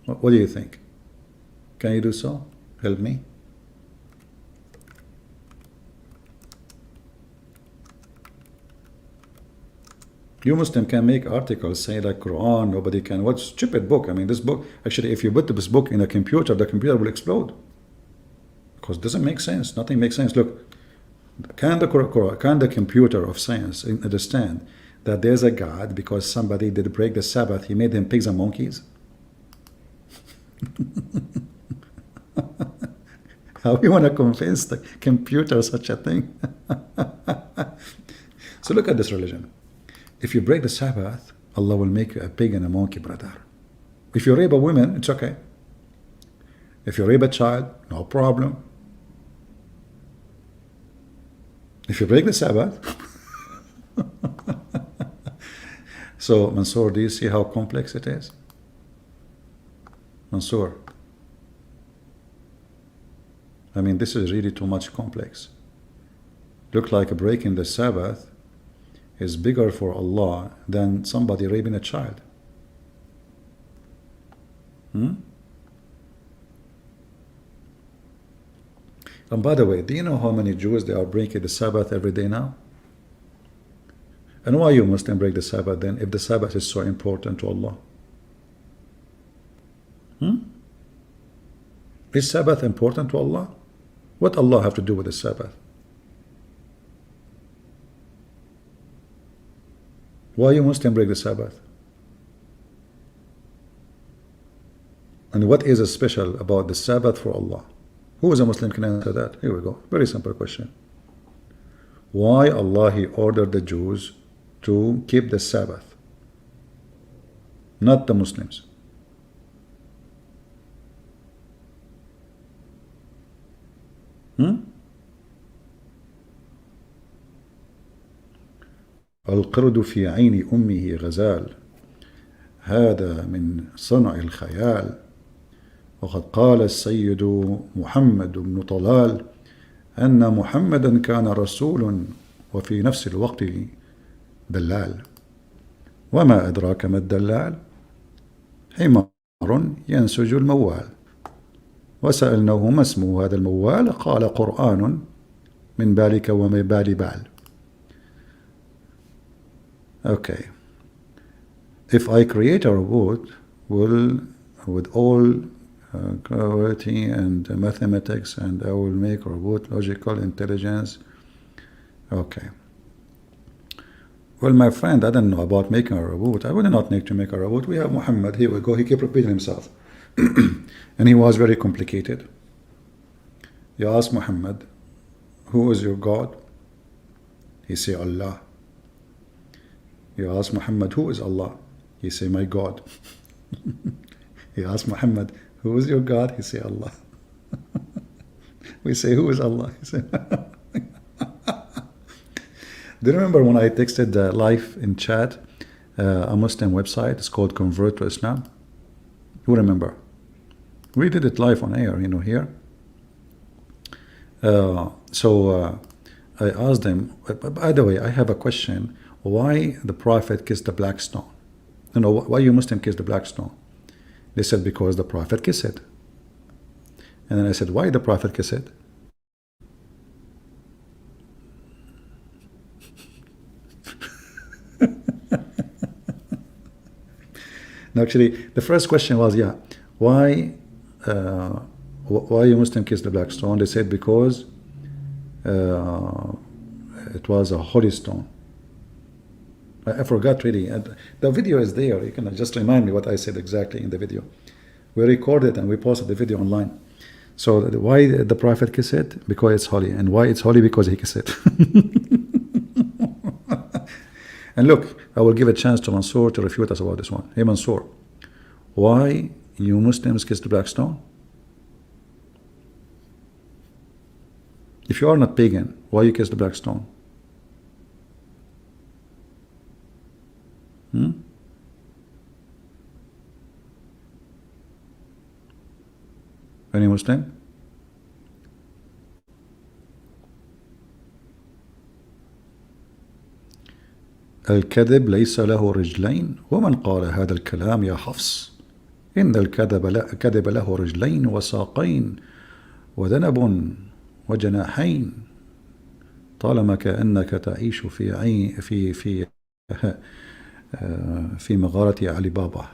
What do you think? Can you do so? Help me. You Muslim can make articles say like Quran, nobody can. What stupid book? I mean, this book, actually, if you put this book in a computer, the computer will explode. Because it doesn't make sense. Nothing makes sense. Look, can the computer of science understand that there's a God because somebody did break the Sabbath, he made them pigs and monkeys? How you want to convince the computer such a thing? So look at this religion. If you break the Sabbath, Allah will make you a pig and a monkey, brother. If you rape a woman, it's okay. If you rape a child, no problem. If you break the Sabbath. So, Mansoor, do you see how complex it is? Mansoor. I mean, this is really too much complex. Look like breaking the Sabbath is bigger for Allah than somebody raping a child. And by the way, do you know how many Jews they are breaking the Sabbath every day now? And why you Muslim break the Sabbath then, if the Sabbath is so important to Allah? Is Sabbath important to Allah? What Allah have to do with the Sabbath? Why you Muslim break the Sabbath? And what is special about the Sabbath for Allah? Who is a Muslim can answer that? Here we go. Very simple question. Why Allah He ordered the Jews to keep the Sabbath, not the Muslims? القرد في عين أمه غزال هذا من صنع الخيال وقد قال السيد محمد بن طلال أن محمدا كان رسول وفي نفس الوقت دلال وما أدراك ما الدلال حمار ينسج الموال وسألناه ما اسمه هذا الموال قال قرآن من بالك وما بال بال. Okay, if I create a robot with all clarity and mathematics, and I will make a robot logical intelligence. Okay. Well, my friend, I don't know about making a robot. I would not need to make a robot. We have Muhammad. Here we go. He kept repeating himself. And he was very complicated. You ask Muhammad, who is your God? He say Allah. You ask Muhammad, who is Allah? He say, my God. You ask Muhammad, who is your God? He say, Allah. We say, who is Allah? He say, do you remember when I texted live in chat a Muslim website? It's called Convert to Islam. You remember? We did it live on air, you know, here. So I asked them, by the way, I have a question. Why the Prophet kissed the black stone? You know, why you Muslim kiss the black stone? They said, because the Prophet kissed it. And then I said, why the Prophet kiss it? No, actually, the first question was, yeah, why you Muslim kiss the black stone? They said because it was a holy stone. I forgot really. And the video is there. You can just remind me what I said exactly in the video. We recorded and we posted the video online. So why the Prophet kiss it? Because it's holy. And why it's holy? Because he kissed it. And look, I will give a chance to Mansour to refute us about this one. Hey Mansour, why you Muslims kiss the black stone? If you are not pagan, why you kiss the black stone? Any Muslim? الكذب ليس له رجلين ومن قال هذا الكلام يا حفص إن الكذب له رجلين وساقين وذنب وجناحين طالما كأنك تعيش في مغارة علي بابا.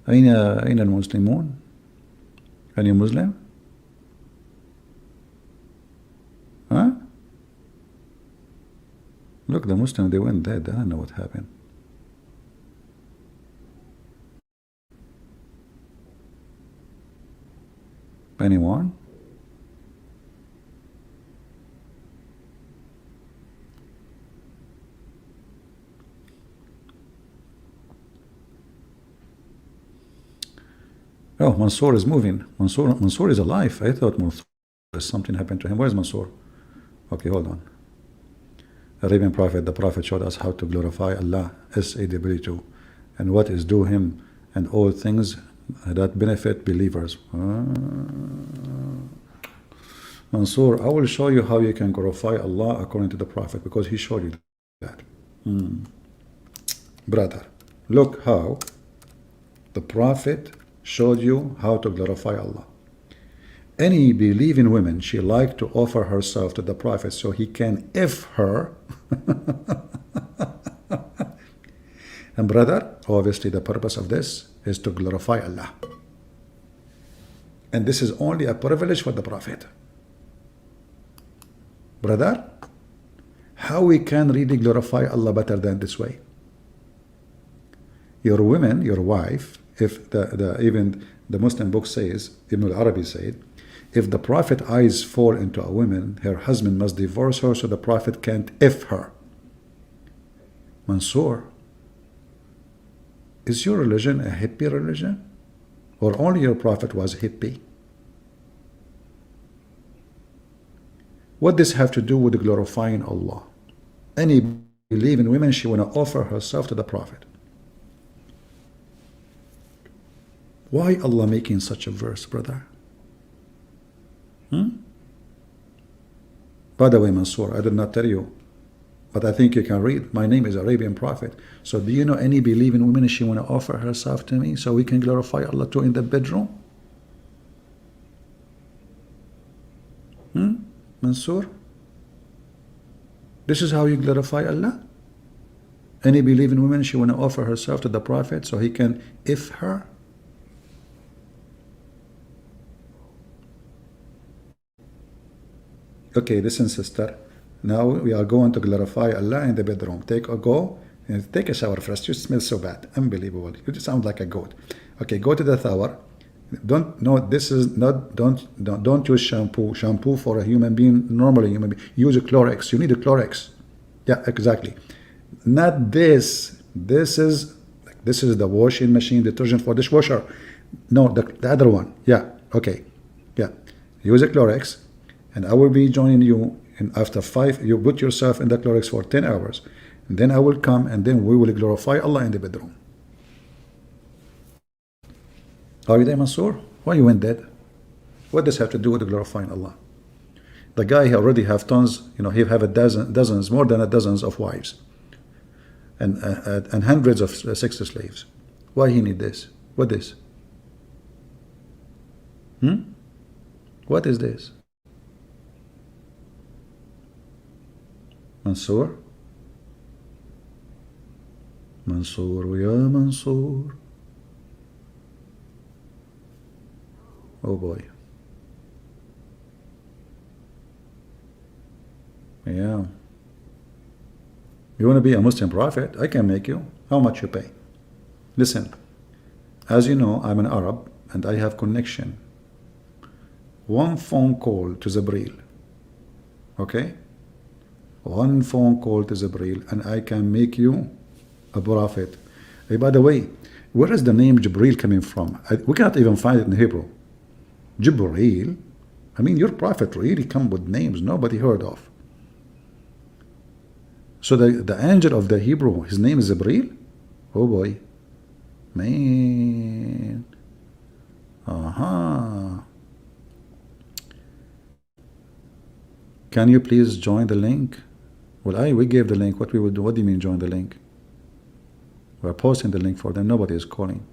أين المسلمون؟ Any Muslim? Huh? Look, the Muslim, they went dead. I don't know what happened. Anyone? Oh, Mansour is moving. Mansour is alive. I thought Mansour, something happened to him. Where's Mansour? Okay, hold on. Arabian Prophet, the Prophet showed us how to glorify Allah, SAW, and what is due Him, and all things that benefit believers. Mansour, I will show you how you can glorify Allah according to the Prophet, because he showed you that. Brother, look how the Prophet showed you how to glorify Allah. Any believing woman, she liked to offer herself to the Prophet so he can F her. And brother, obviously the purpose of this is to glorify Allah. And this is only a privilege for the Prophet. Brother, how we can really glorify Allah better than this way? Your women, your wife, if even the Muslim book says, Ibn al-Arabi said, if the Prophet eyes fall into a woman, her husband must divorce her so the Prophet can't F her. Mansour, is your religion a hippie religion? Or only your Prophet was hippie? What does this have to do with glorifying Allah? Any believing woman, she want to offer herself to the Prophet. Why Allah making such a verse, brother? By the way, Mansour, I did not tell you, but I think you can read. My name is Arabian Prophet. So do you know any believing woman, she want to offer herself to me so we can glorify Allah too in the bedroom? Mansour? This is how you glorify Allah? Any believing woman, she want to offer herself to the Prophet so he can F her? Okay, listen, sister. Now we are going to glorify Allah in the bedroom. Take a shower first. You smell so bad. Unbelievable. You sound like a goat. Okay, go to the shower. Don't use shampoo. Shampoo for a human being, normally human being. Use a Clorox. You need a Clorox. Yeah, exactly. Not this. This is the washing machine, detergent for dishwasher. No, the other one. Yeah. Okay. Yeah. Use a Clorox. And I will be joining you, and after 5, you put yourself in the Clorox for 10 hours. And then I will come, and then we will glorify Allah in the bedroom. Are you there, Mansour? Why you went dead? What does have to do with glorifying Allah? The guy he already have tons, he have dozens, more than a dozens of wives. And hundreds of sex slaves. Why he need this? What is? What is this? Mansour? منصور يا منصور. Oh boy. Yeah. You want to be a Muslim prophet? I can make you. How much you pay? Listen, as you know, I'm an Arab and I have connection. One phone call to Jibril. Okay? One phone call to Jibril and I can make you a prophet. Hey, by the way, where is the name Jibril coming from? We cannot even find it in Hebrew. Jibril? I mean, your prophet really come with names nobody heard of. So the angel of the Hebrew, his name is Jibril? Oh boy. Man. Can you please join the link? Well, we gave the link. What we would do? What do you mean join the link? We're posting the link for them. Nobody is calling.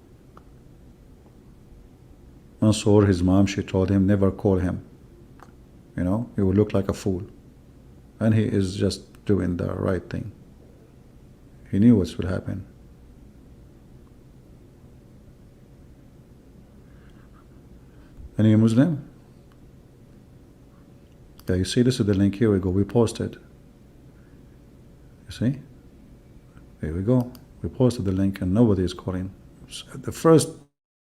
Mansour, his mom, she told him never call him. You know, he will look like a fool. And he is just doing the right thing. He knew what would happen. Any Muslim? Yeah, you see, this is the link. Here we go. We posted. You see? Here we go. We posted the link and nobody is calling. The first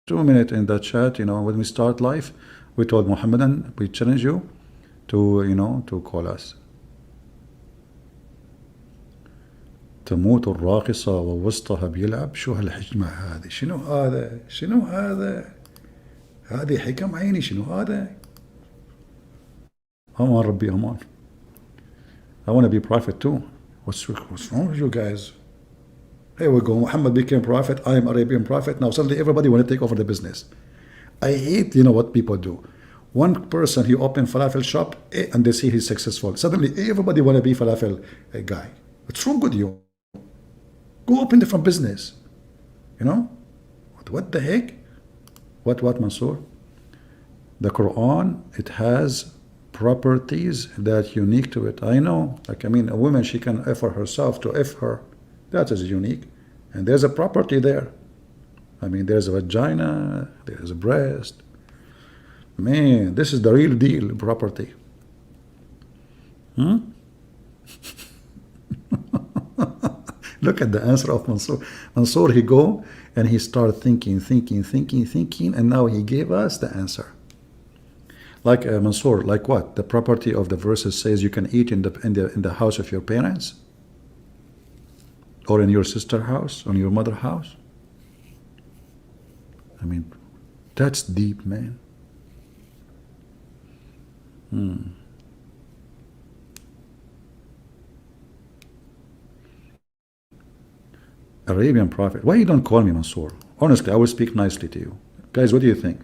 2 minutes in that chat, you know, when we start live, we told Muhammadan, we challenge you to, you know, to call us. تموت الراقصة ووسطها بيلعب. شو هالحجمة هذه؟ شنو هذا؟ شنو هذا؟ هذه حكم عيني. شنو هذا؟ أمان ربي أمان. I want to be prophet too. What's wrong with you guys? Here we go. Muhammad became prophet. I am Arabian prophet. Now suddenly everybody want to take over the business. I hate, you know what people do. One person, he opened falafel shop and they see he's successful. Suddenly everybody want to be falafel guy. What's wrong with you? Go open different business. You know? What the heck? What Mansour? The Quran, it has properties that unique to it. I know. Like, I mean, a woman, she can offer herself to F her. That is unique. And there's a property there. I mean, there's a vagina, there's a breast. Man, this is the real deal property. Look at the answer of Mansour. Mansour, he go and he started thinking, and now he gave us the answer. Like Mansour, like what? The property of the verses says you can eat in the house of your parents, or in your sister's house, or in your mother's house. I mean, that's deep, man. Arabian prophet. Why you don't call me Mansour? Honestly, I will speak nicely to you. Guys, what do you think?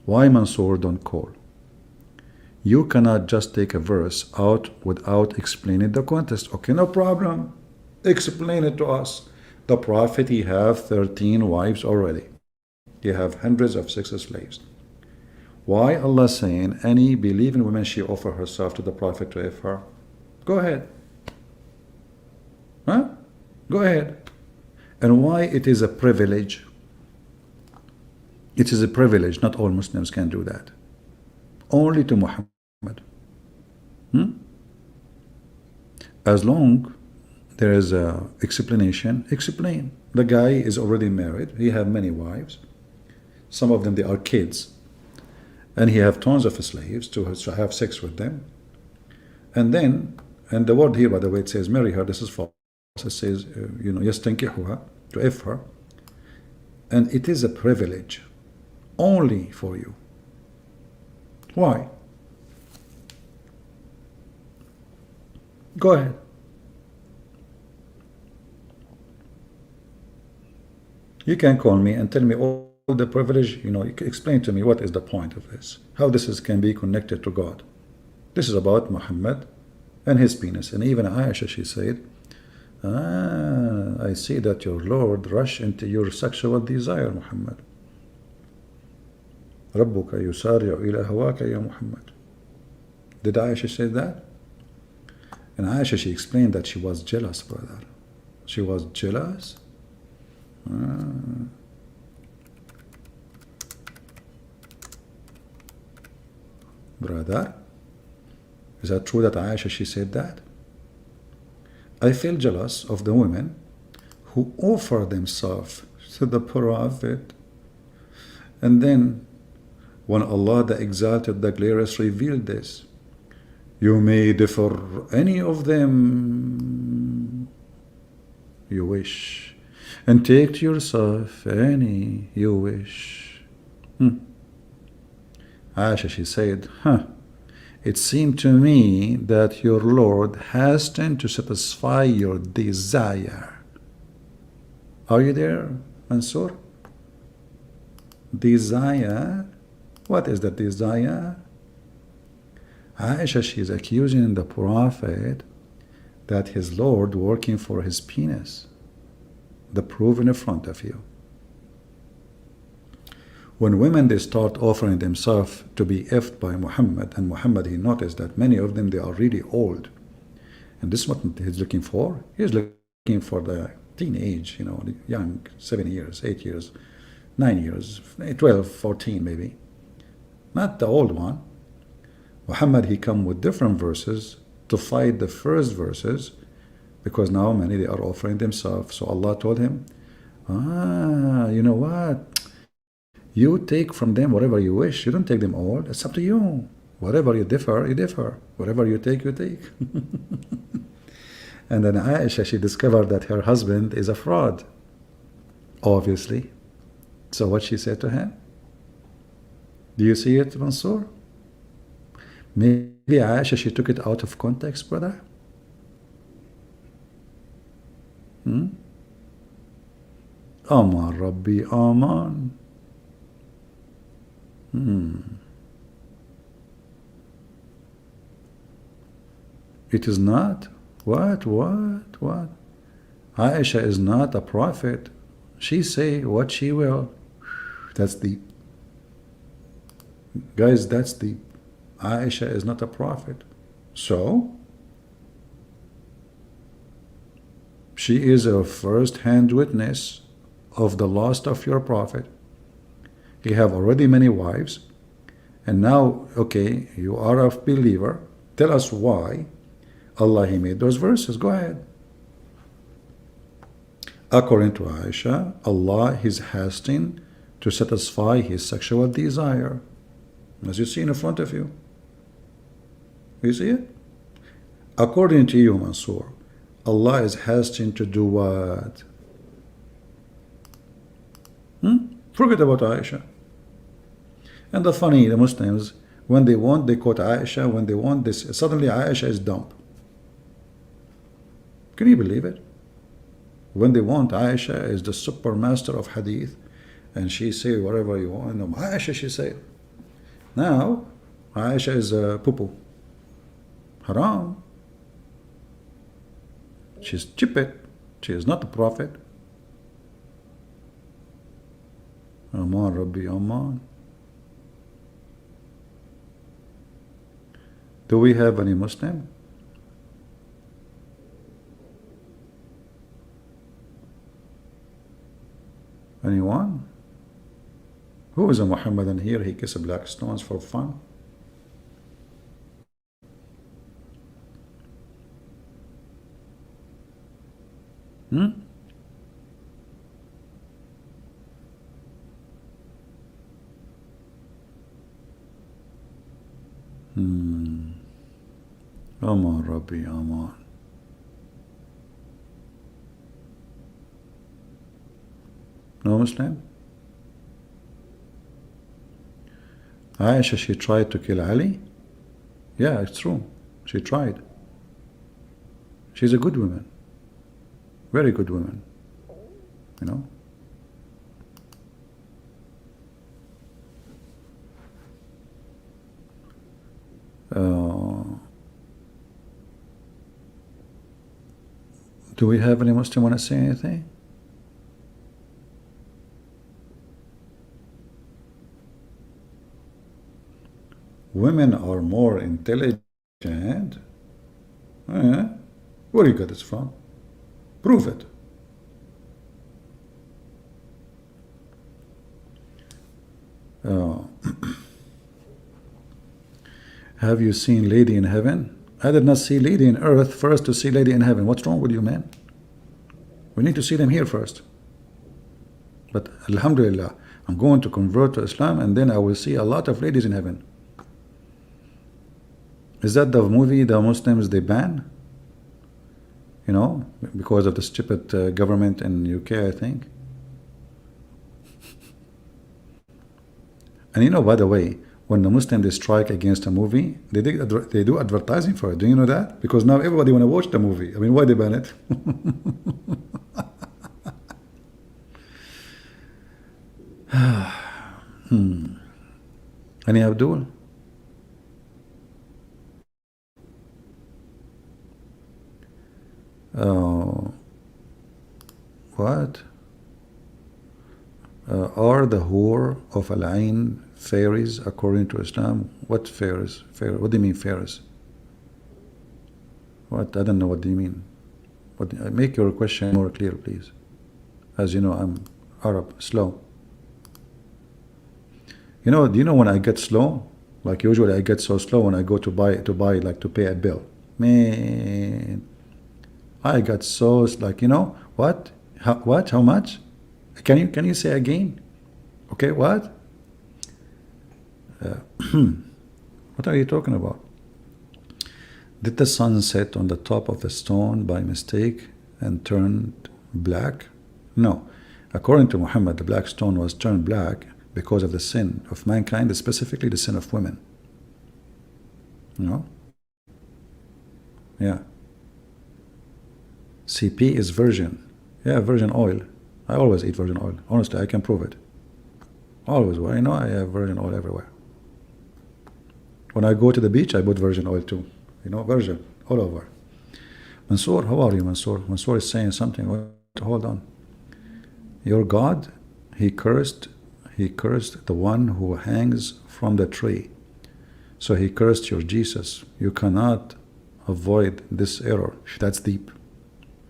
Why Mansour don't call? You cannot just take a verse out without explaining the context. Okay, no problem. Explain it to us. The prophet, he have 13 wives already. He have hundreds of sex slaves. Why Allah saying any believing woman, she offer herself to the prophet to F her? Go ahead. Huh? Go ahead. And why it is a privilege? It is a privilege. Not all Muslims can do that. Only to Muhammad. As long there is a explanation, explain. The guy is already married. He have many wives. Some of them, they are kids. And he have tons of slaves to have sex with them. And then, and the word here, by the way, it says marry her. This is false. It says, yastankihuha, to F her. And it is a privilege only for you. Why? Go ahead. You can call me and tell me all the privilege, you can explain to me what is the point of this, how this can be connected to God. This is about Muhammad and his penis. And even Aisha, she said, I see that your Lord rush into your sexual desire, Muhammad. ربك يسارع إلى هواك يا Muhammad. Did Aisha say that? And Aisha, she explained that she was jealous, brother. She was jealous? Brother, is that true that Aisha, she said that? I feel jealous of the women who offer themselves to the Prophet, and then when Allah the Exalted, the Glorious, revealed this, you may differ any of them you wish, and take to yourself any you wish. Aisha, she said, it seemed to me that your Lord hastened to satisfy your desire. Are you there, Mansur? Desire? What is the desire? Aisha, she is accusing the Prophet that his Lord working for his penis. The proof in front of you. When women, they start offering themselves to be effed by Muhammad, and Muhammad, he noticed that many of them, they are really old. And this is what he's looking for. He's looking for the teenage, the young, 7 years, 8 years, 9 years, 12, 14 maybe. Not the old one. Muhammad, he come with different verses to fight the first verses, because now many, they are offering themselves. So Allah told him, you know what? You take from them whatever you wish. You don't take them all. It's up to you. Whatever you differ, you differ. Whatever you take, you take. And then Aisha, she discovered that her husband is a fraud, obviously. So what she said to him? Do you see it, Mansour? Maybe Aisha, she took it out of context, brother. Aman Rabbi, Aman. It is not. What? Aisha is not a prophet. She say what she will. That's deep. Guys, that's deep. Aisha is not a prophet. So, she is a first-hand witness of the loss of your prophet. He have already many wives, and now, okay, you are a believer. Tell us why Allah, he made those verses. Go ahead. According to Aisha, Allah is hastening to satisfy his sexual desire, as you see in front of you. You see it? According to you, Mansour, Allah is hastening to do what? Forget about Aisha. And the funny, the Muslims, when they want, they quote Aisha. When they want this, suddenly Aisha is dumb. Can you believe it? When they want, Aisha is the super master of hadith, and she say whatever you want. No, Aisha, she say. Now, Aisha is a poo-poo. Haram. She's stupid. She is not a prophet. Aman Rabbi, Aman. Do we have any Muslim? Anyone? Who is a Muhammadan here? He kisses black stones for fun. Aman Rabbi, Aman. No Muslim? Aisha, she tried to kill Ali? Yeah, it's true. She tried. She's a good woman. Very good woman. You know? Do we have any Muslim want to say anything? Women are more intelligent. Where you got this from? Prove it. Uh, have you seen Lady in Heaven? I did not see Lady in Earth first to see Lady in Heaven. What's wrong with you, man? We need to see them here first. But Alhamdulillah, I'm going to convert to Islam and then I will see a lot of ladies in heaven. Is that the movie the Muslims they ban? You know, because of the stupid government in UK, I think. And you know, by the way, when the Muslims they strike against a movie, they do advertising for it. Do you know that? Because now everybody want to watch the movie. I mean, why they ban it? Any Abdul? What? Are the whore of Al-Ain fairies according to Islam? What fairies? What do you mean fairies? What? I don't know. What do you mean? Make your question more clear, please. As you know, I'm Arab, slow. You know, do you know when I get slow? Like usually I get so slow when I go to buy like to pay a bill. Man, I got so like, you know what? What? How much? Can you say again? Okay, what? What are you talking about? Did the sun set on the top of the stone by mistake and turned black? No. According to Muhammad, the black stone was turned black because of the sin of mankind, specifically the sin of women. You know? Yeah. CP is virgin. Yeah, virgin oil. I always eat virgin oil. Honestly, I can prove it. Always. Well, I know I have virgin oil everywhere. When I go to the beach, I put virgin oil too. You know, virgin all over. Mansoor, how are you, Mansoor? Mansoor is saying something. Hold on. Your God, he cursed the one who hangs from the tree. So he cursed your Jesus. You cannot avoid this error. That's deep.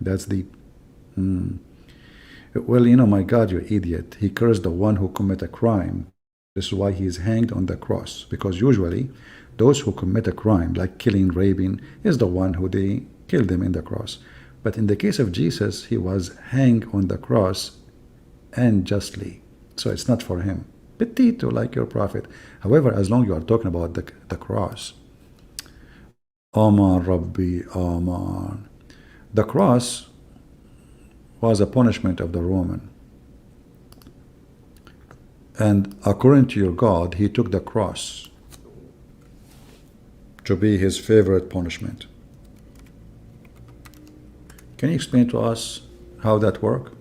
That's deep. Well, you know, my God, you idiot. He cursed the one who commit a crime. This is why he is hanged on the cross. Because usually, those who commit a crime, like killing, raping, is the one who they kill them in the cross. But in the case of Jesus, he was hanged on the cross and justly. So it's not for him. Petito, like your prophet. However, as long as you are talking about the cross. Aman Rabbi, Aman. The cross was a punishment of the Roman. And according to your God, he took the cross to be his favorite punishment. Can you explain to us how that works?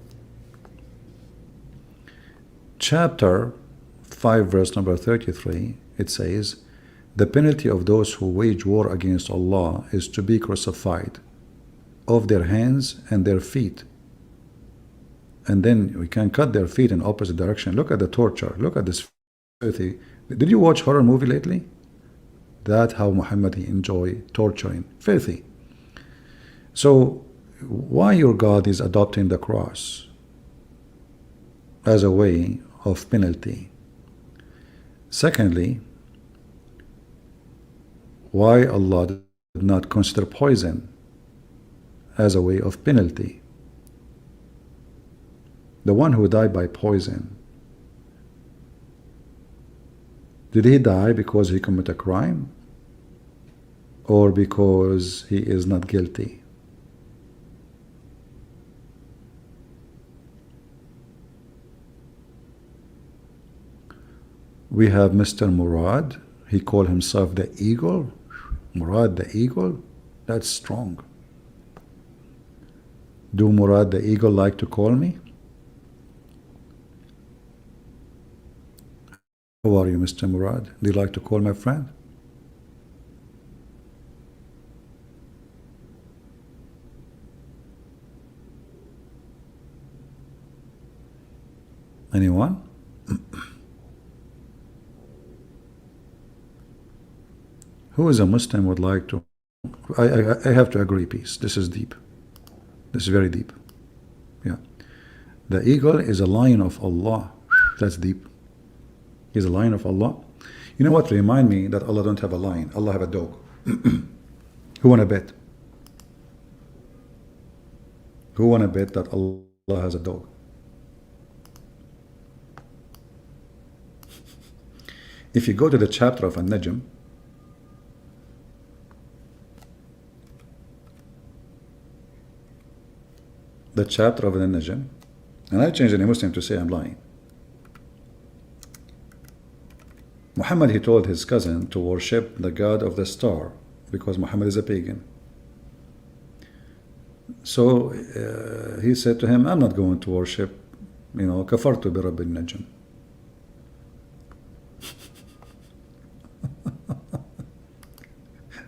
Chapter 5, verse number 33, it says, the penalty of those who wage war against Allah is to be crucified, off their hands and their feet. And then we can cut their feet in opposite direction. Look at the torture. Look at this filthy. Did you watch horror movie lately? That's how Muhammad he enjoy torturing. Filthy. So why your God is adopting the cross as a way of penalty? Secondly, why Allah did not consider poison as a way of penalty? The one who died by poison, did he die because he committed a crime or because he is not guilty? We have Mr. Murad. He called himself the eagle. Murad the eagle? That's strong. Do Murad the eagle like to call me? How are you, Mr. Murad? Do you like to call my friend? Anyone? Who is a Muslim would like to? I have to agree, peace. This is deep. This is very deep. Yeah. The eagle is a lion of Allah. That's deep. He's a lion of Allah. You know what? Remind me that Allah don't have a lion. Allah have a dog. Who wanna bet? Who wanna bet that Allah has a dog? If you go to the chapter of An-Najm, the chapter of An-Najm, and I changed any Muslim to say I'm lying. Muhammad, he told his cousin to worship the god of the star because Muhammad is a pagan. So he said to him, I'm not going to worship, kafartu bi Rabbil Najm.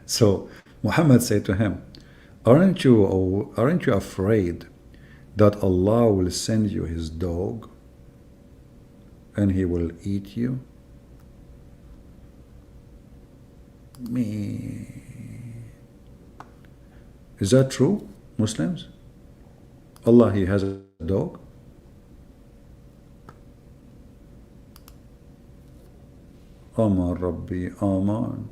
So Muhammad said to him, aren't you afraid that Allah will send you his dog and he will eat you? Me. Is that true, Muslims? Allah, he has a dog? Aman Rabbi, Aman.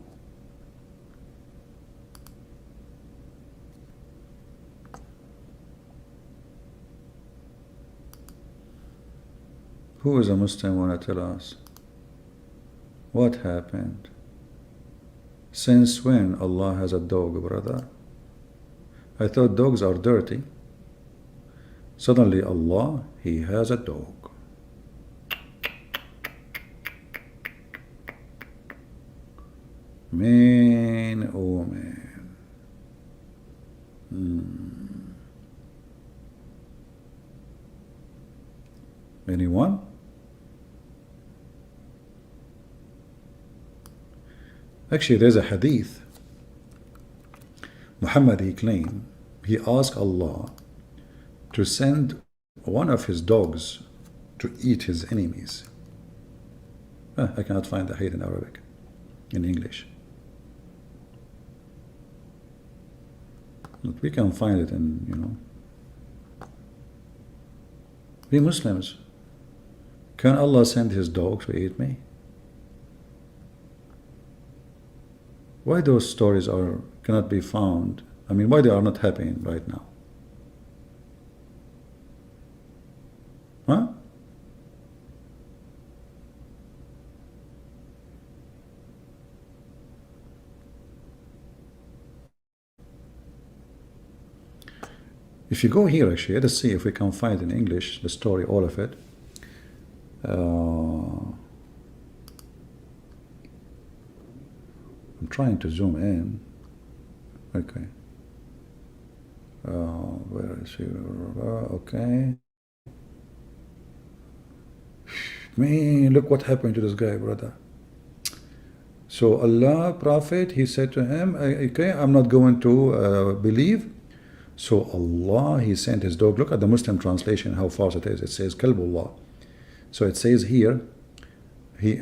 Who is a Muslim want to tell us? What happened? Since when Allah has a dog, brother? I thought dogs are dirty. Suddenly Allah, he has a dog. Man, oh man. Anyone? Actually, there's a hadith. Muhammad, he claimed, he asked Allah to send one of his dogs to eat his enemies. I cannot find the hadith in Arabic, in English. But we can find it in, We Muslims, can Allah send his dog to eat me? Why those stories cannot be found? I mean, why they are not happening right now? Huh? If you go here, actually, let us see if we can find in English the story, all of it. I'm trying to zoom in. Okay. Where is he? Okay. Man, look what happened to this guy, brother. So Allah, Prophet, he said to him, okay, I'm not going to believe. So Allah, he sent his dog. Look at the Muslim translation, how false it is. It says Kalbullah. So it says here, he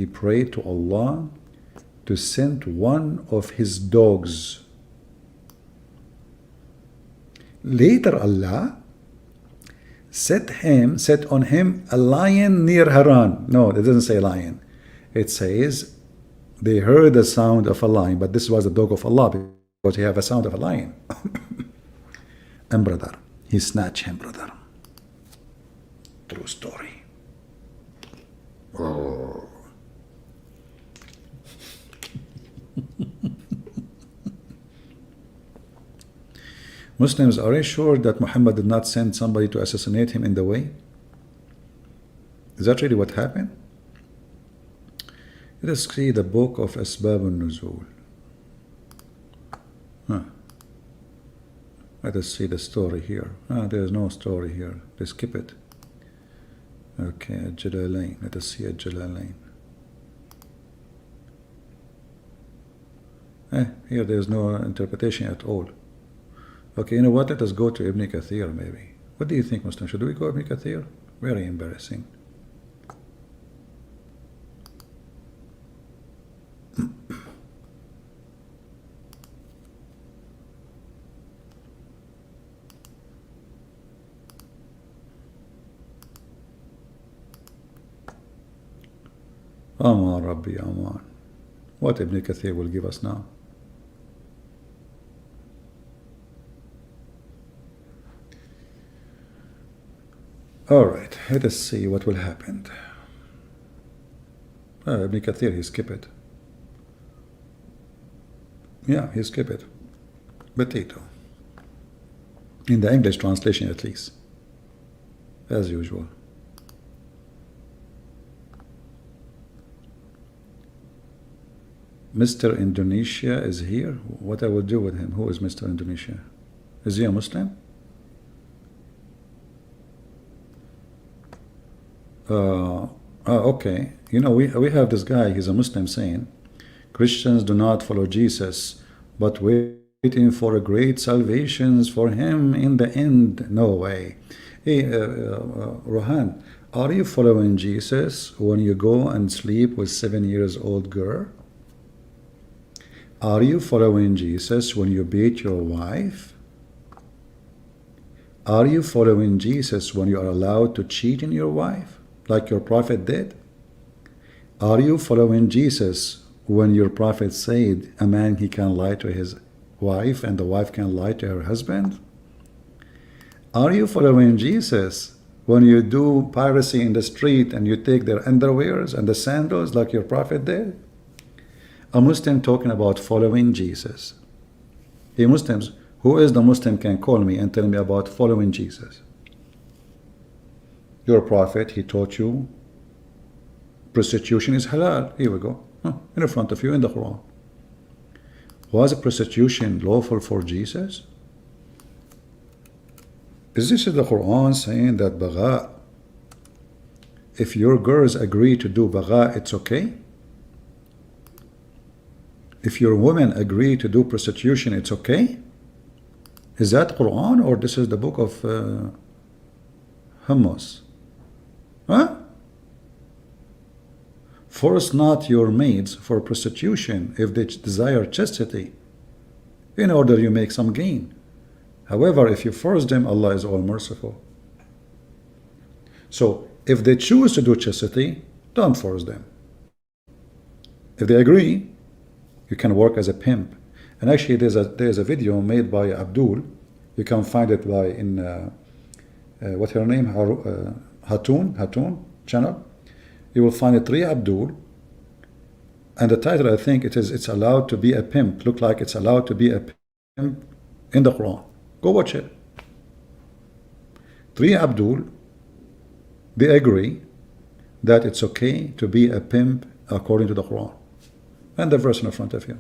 prayed to Allah to send one of his dogs. Later Allah set on him a lion near Haran. No, it doesn't say lion. It says they heard the sound of a lion, but this was the dog of Allah because he have a sound of a lion. And brother, he snatched him, brother. True story. Oh. Muslims, are you sure that Muhammad did not send somebody to assassinate him in the way? Is that really what happened? Let us see the book of Asbab al-Nuzul. Let us see the story here. There is no story here. Let's skip it. Okay, Al-Jalalain. Let us see Al-Jalalain. Here there is no interpretation at all. Okay, you know what? Let us go to Ibn Kathir maybe. What do you think, Muslim? Should we go Ibn Kathir? Very embarrassing. Aman Rabbi Aman. What Ibn Kathir will give us now? Alright, let us see what will happen. Ibn Kathir, he skip it. Yeah, he skip it. Potato. In the English translation at least. As usual. Mr. Indonesia is here. What I will do with him? Who is Mr. Indonesia? Is he a Muslim? Okay. You know, we have this guy, he's a Muslim, saying Christians do not follow Jesus, but waiting for a great salvations for him in the end. No way. Hey, Rohan, are you following Jesus when you go and sleep with 7 years old girl? Are you following Jesus when you beat your wife? Are you following Jesus when you are allowed to cheat on your wife, like your prophet did? Are you following Jesus when your prophet said a man, he can lie to his wife and the wife can lie to her husband? Are you following Jesus when you do piracy in the street and you take their underwears and the sandals like your prophet did? A Muslim talking about following Jesus. Hey Muslims, who is the Muslim can call me and tell me about following Jesus? Your prophet, he taught you prostitution is halal. Here we go. In front of you in the Quran. Was prostitution lawful for Jesus? Is this the Quran saying that bagha, if your girls agree to do bagha, it's okay? If your women agree to do prostitution, it's okay? Is that Quran or this is the book of Hummus? Huh? Force not your maids for prostitution if they desire chastity, in order you make some gain. However, if you force them, Allah is all merciful. So, if they choose to do chastity, don't force them. If they agree, you can work as a pimp. And actually, there's a video made by Abdul. You can find it by what's her name? Hatun channel. You will find it 3 Abdul. And the title, I think it's allowed to be a pimp. Look like it's allowed to be a pimp in the Quran. Go watch it. 3 Abdul, they agree that it's okay to be a pimp according to the Quran. And the verse in front of you.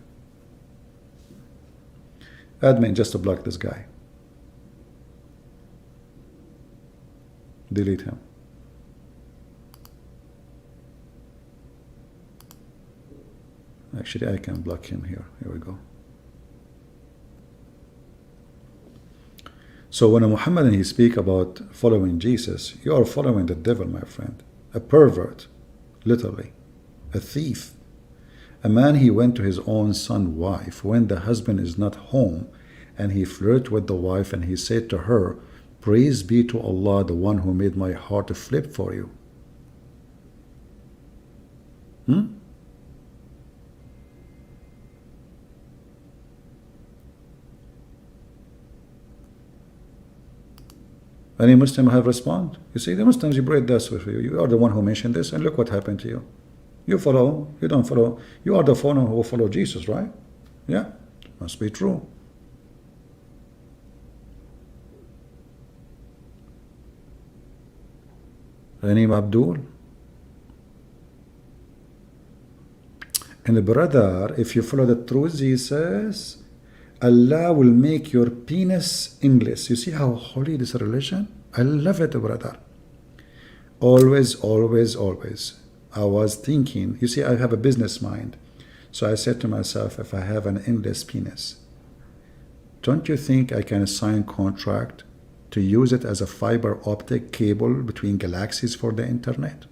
Admin, just to block this guy. Delete him. Actually, I can block him here. Here we go. So when a Muhammadan he speak about following Jesus, you are following the devil, my friend. A pervert, literally. A thief. A man, he went to his own son's wife when the husband is not home, and he flirted with the wife and he said to her, "Praise be to Allah, the one who made my heart flip for you." Any Muslim have respond? You see, the Muslims, you break this with you. You are the one who mentioned this, and look what happened to you. You follow, you don't follow. You are the follower who follow Jesus, right? Yeah, must be true. Any Abdul? And brother, if you follow the true Jesus, Allah will make your penis English. You see how holy this religion? I love it, brother. Always, always, always. I was thinking, you see, I have a business mind. So I said to myself, if I have an endless penis, don't you think I can sign contract to use it as a fiber optic cable between galaxies for the internet?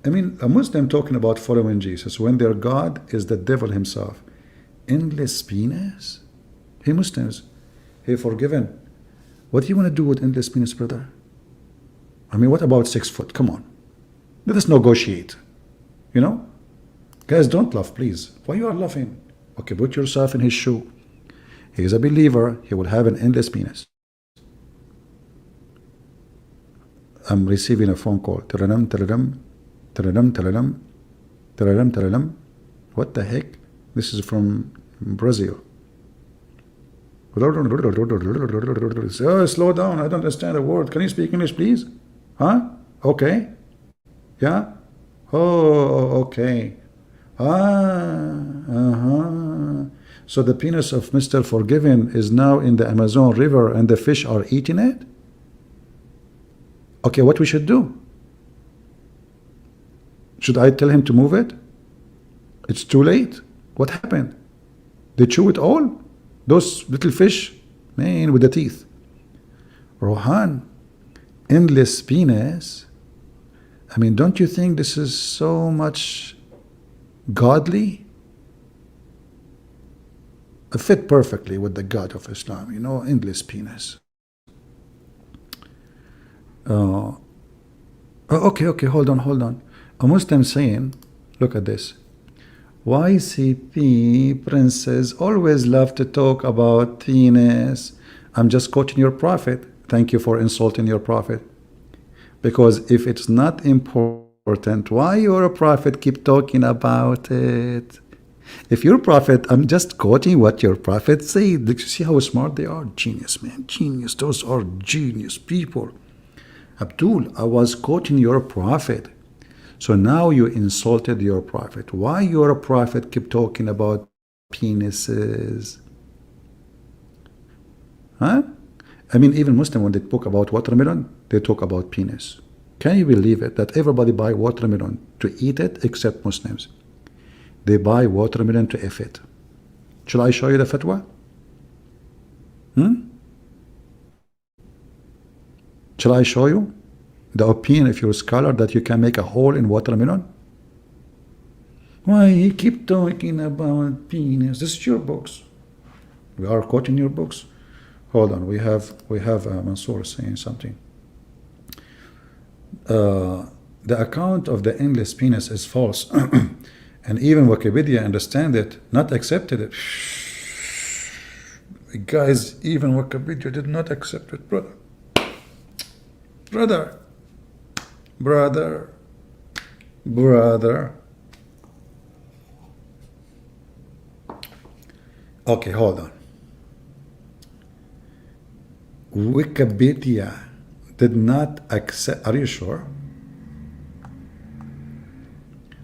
I mean, a Muslim talking about following Jesus when their God is the devil himself. Endless penis? Hey Muslims, hey forgiven, what do you want to do with endless penis, brother? I mean, what about 6 foot? Come on. Let us negotiate. You know? Guys, don't laugh, please. Why you are laughing? Okay, put yourself in his shoe. He is a believer. He will have an endless penis. I'm receiving a phone call. Tararam, tararam, tararam, tararam, tararam, tararam. What the heck? This is from Brazil. Oh, slow down. I don't understand a word. Can you speak English, please? Huh? Okay. Yeah? Oh, okay. Uh-huh. So the penis of Mr. Forgiven is now in the Amazon River and the fish are eating it? Okay, what we should do? Should I tell him to move it? It's too late. What happened? They chew it all? Those little fish? Man, with the teeth. Rohan, endless penis? I mean, don't you think this is so much godly? It fit perfectly with the God of Islam, you know, endless penis. Okay, hold on. A Muslim saying, look at this. YCP princes always love to talk about penis. I'm just quoting your prophet. Thank you for insulting your prophet. Because if it's not important, why your prophet keep talking about it? If your prophet, I'm just quoting what your prophet said. Look, see how smart they are? Genius, man. Genius. Those are genius people. Abdul, I was quoting your prophet. So now you insulted your prophet. Why your prophet keep talking about penises? Huh? I mean, even Muslim, when they talk about watermelon, they talk about penis. Can you believe it? That everybody buy watermelon to eat it except Muslims. They buy watermelon to eat it. Shall I show you the fatwa? Shall I show you the opinion of your scholar that you can make a hole in watermelon? Why you keep talking about penis? This is your books. We are quoting your books. Hold on, we have Mansour saying something. The account of the endless penis is false, and even Wikipedia understand it, not accepted it. Guys, even Wikipedia did not accept it, brother. Okay, hold on. Wikipedia did not accept. Are you sure?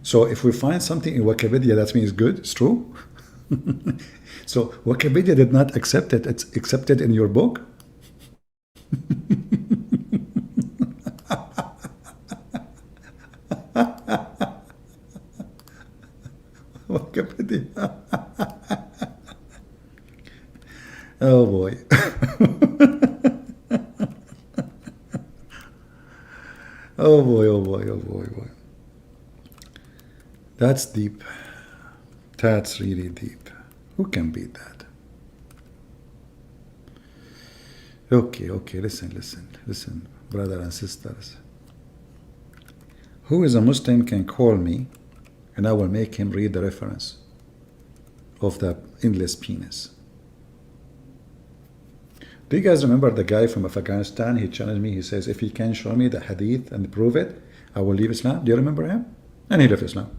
So if we find something in Wikipedia that means good, it's true. So Wikipedia did not accept it. It's accepted in your book. Wikipedia. Oh boy. Oh boy. That's deep. That's really deep. Who can beat that? Okay, listen, brothers and sisters. Who is a Muslim can call me and I will make him read the reference of the endless penis. Do you guys remember the guy from Afghanistan? He challenged me. He says, if he can show me the hadith and prove it, I will leave Islam. Do you remember him? And he left Islam.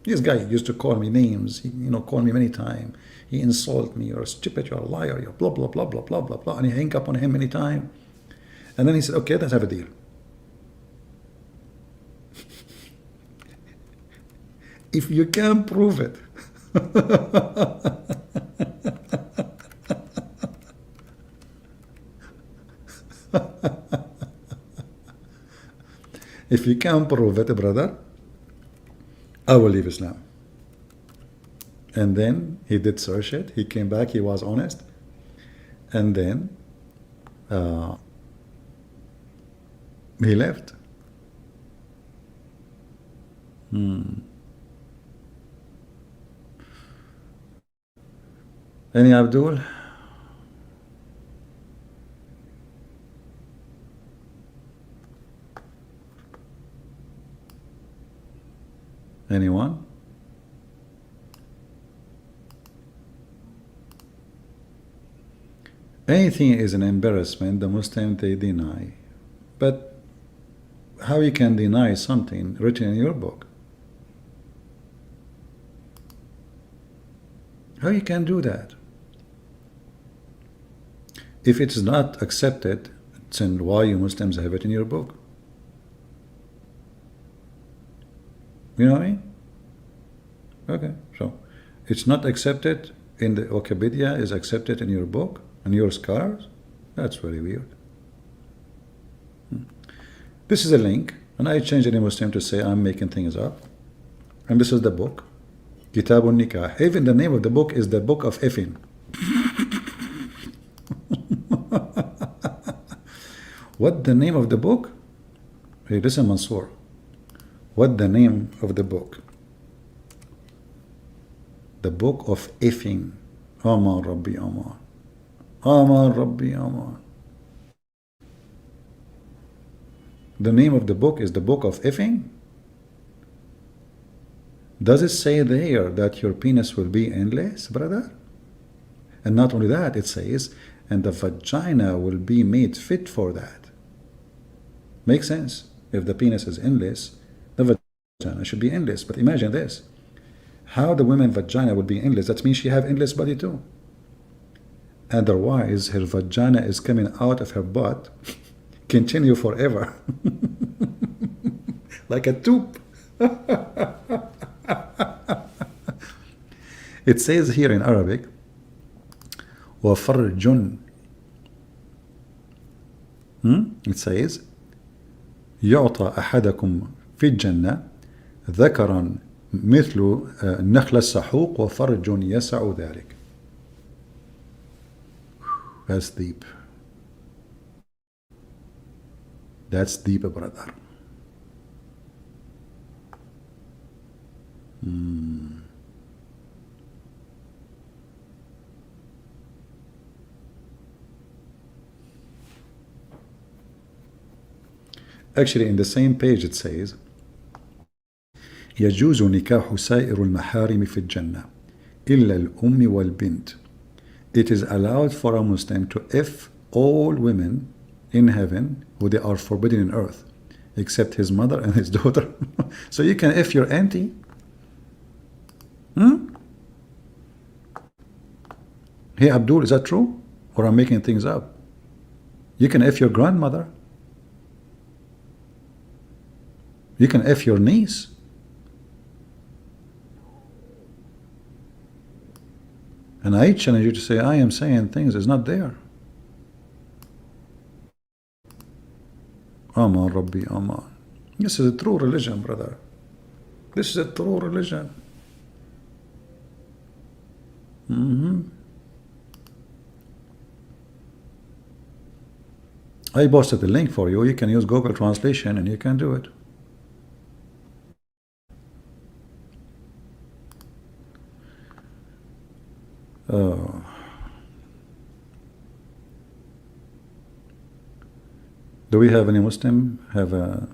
This guy used to call me names. He, called me many times. He insulted me. You're stupid. You're a liar. You're blah, blah, blah, blah, blah, blah, blah. And he hung up on him many times. And then he said, okay, let's have a deal. If you can prove it. If you can prove it, brother, I will leave Islam. And then he did search it. He came back. He was honest. And then he left. Any Abdul? Anyone? Anything is an embarrassment, the Muslims they deny. But how you can deny something written in your book? How you can do that? If it is not accepted, then why you Muslims have it in your book? You know what I mean? Okay, so it's not accepted in the Wikipedia, is accepted in your book, in your scholars? That's very weird. This is a link, and I change any Muslim to say I'm making things up. And this is the book, Kitabun Nikah. Even the name of the book is the book of effing. What the name of the book? Hey, listen, Mansoor. What the name of the book? The book of effing. Aman Rabbi Aman. Aman Rabbi Aman. The name of the book is the book of effing? Does it say there that your penis will be endless, brother? And not only that, it says, and the vagina will be made fit for that. Makes sense. If the penis is endless, the vagina should be endless. But imagine this. How the woman's vagina will be endless? That means she have endless body too. Otherwise, her vagina is coming out of her butt, continue forever. Like a tube. It says here in Arabic, وَفَرْجٌ. It says, يعطى أحدكم في الجنة ذكرا مثل النخل السحوق وفرج يسع ذلك. That's deep. That's deep, brother. Actually, in the same page it says, يجوز نكاح سائر المحارم في الجنة إلا الأم والبنت. It is allowed for a Muslim to F all women in heaven who they are forbidden in earth, except his mother and his daughter. So you can F your auntie? Hey Abdul, is that true? Or I'm making things up? You can F your grandmother. You can F your niece. And I challenge you to say, I am saying things is not there. Aman Rabbi Aman. This is a true religion, brother. This is a true religion. I posted the link for you. You can use Google Translation and you can do it. Do we have any Muslim have a...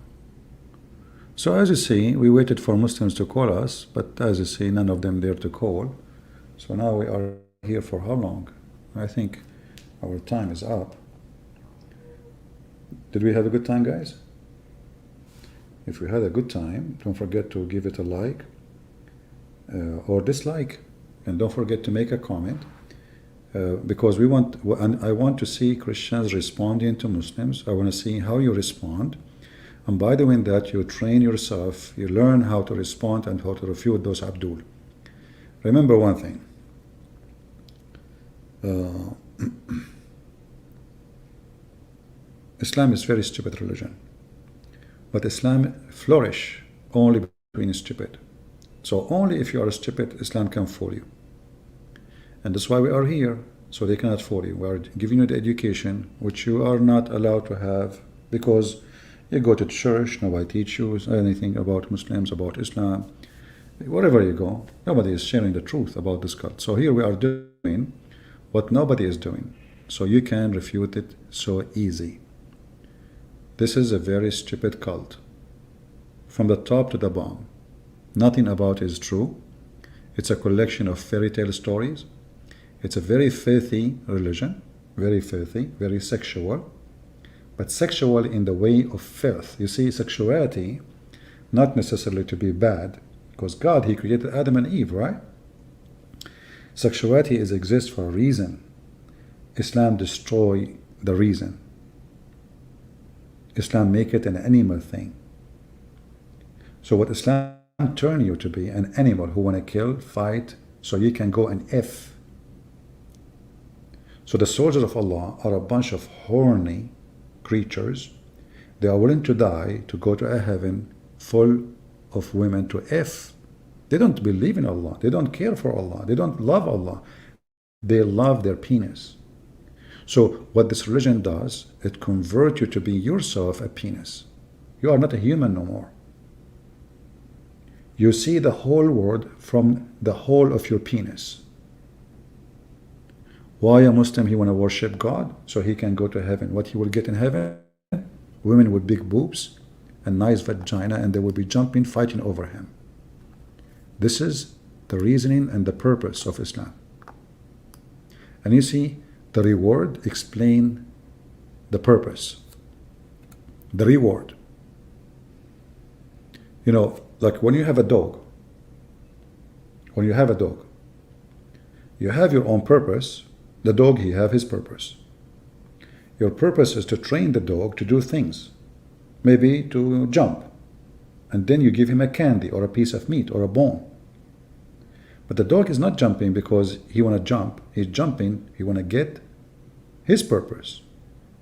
So as you see, we waited for Muslims to call us, but as you see, none of them dare to call. So now we are here for how long? I think our time is up. Did we have a good time, guys? If we had a good time, don't forget to give it a like or dislike, and don't forget to make a comment. Because we want, and I want to see Christians responding to Muslims. I want to see how you respond, and by doing that, you train yourself. You learn how to respond and how to refute those Abdul. Remember one thing. Islam is very stupid religion, but Islam flourish only between stupid. So only if you are stupid, Islam can fool you. And that's why we are here, so they cannot fool you. We are giving you the education which you are not allowed to have, because you go to church, nobody teach you anything about Muslims, about Islam. Wherever you go, nobody is sharing the truth about this cult. So here we are doing what nobody is doing, so you can refute it so easy. This is a very stupid cult, from the top to the bottom. Nothing about it is true. It's a collection of fairy tale stories. It's a very filthy religion, very filthy, very sexual, but sexual in the way of filth. You see, sexuality, not necessarily to be bad, because God, He created Adam and Eve, right? Sexuality exists for a reason. Islam destroy the reason. Islam make it an animal thing. So what Islam turn you to be an animal who want to kill, fight, so you can go and F. So the soldiers of Allah are a bunch of horny creatures. They are willing to die to go to a heaven full of women to F. They don't believe in Allah. They don't care for Allah. They don't love Allah. They love their penis. So what this religion does, it converts you to be yourself a penis. You are not a human no more. You see the whole world from the whole of your penis. Why a Muslim, he want to worship God so he can go to heaven? What he will get in heaven? Women with big boobs and nice vagina, and they will be jumping, fighting over him. This is the reasoning and the purpose of Islam. And you see, the reward explain the purpose. The reward. You know, like when you have a dog, you have your own purpose. The dog, he have his purpose. Your purpose is to train the dog to do things, maybe to jump, and then you give him a candy or a piece of meat or a bone. But the dog is not jumping because he want to jump. He's jumping, he want to get his purpose.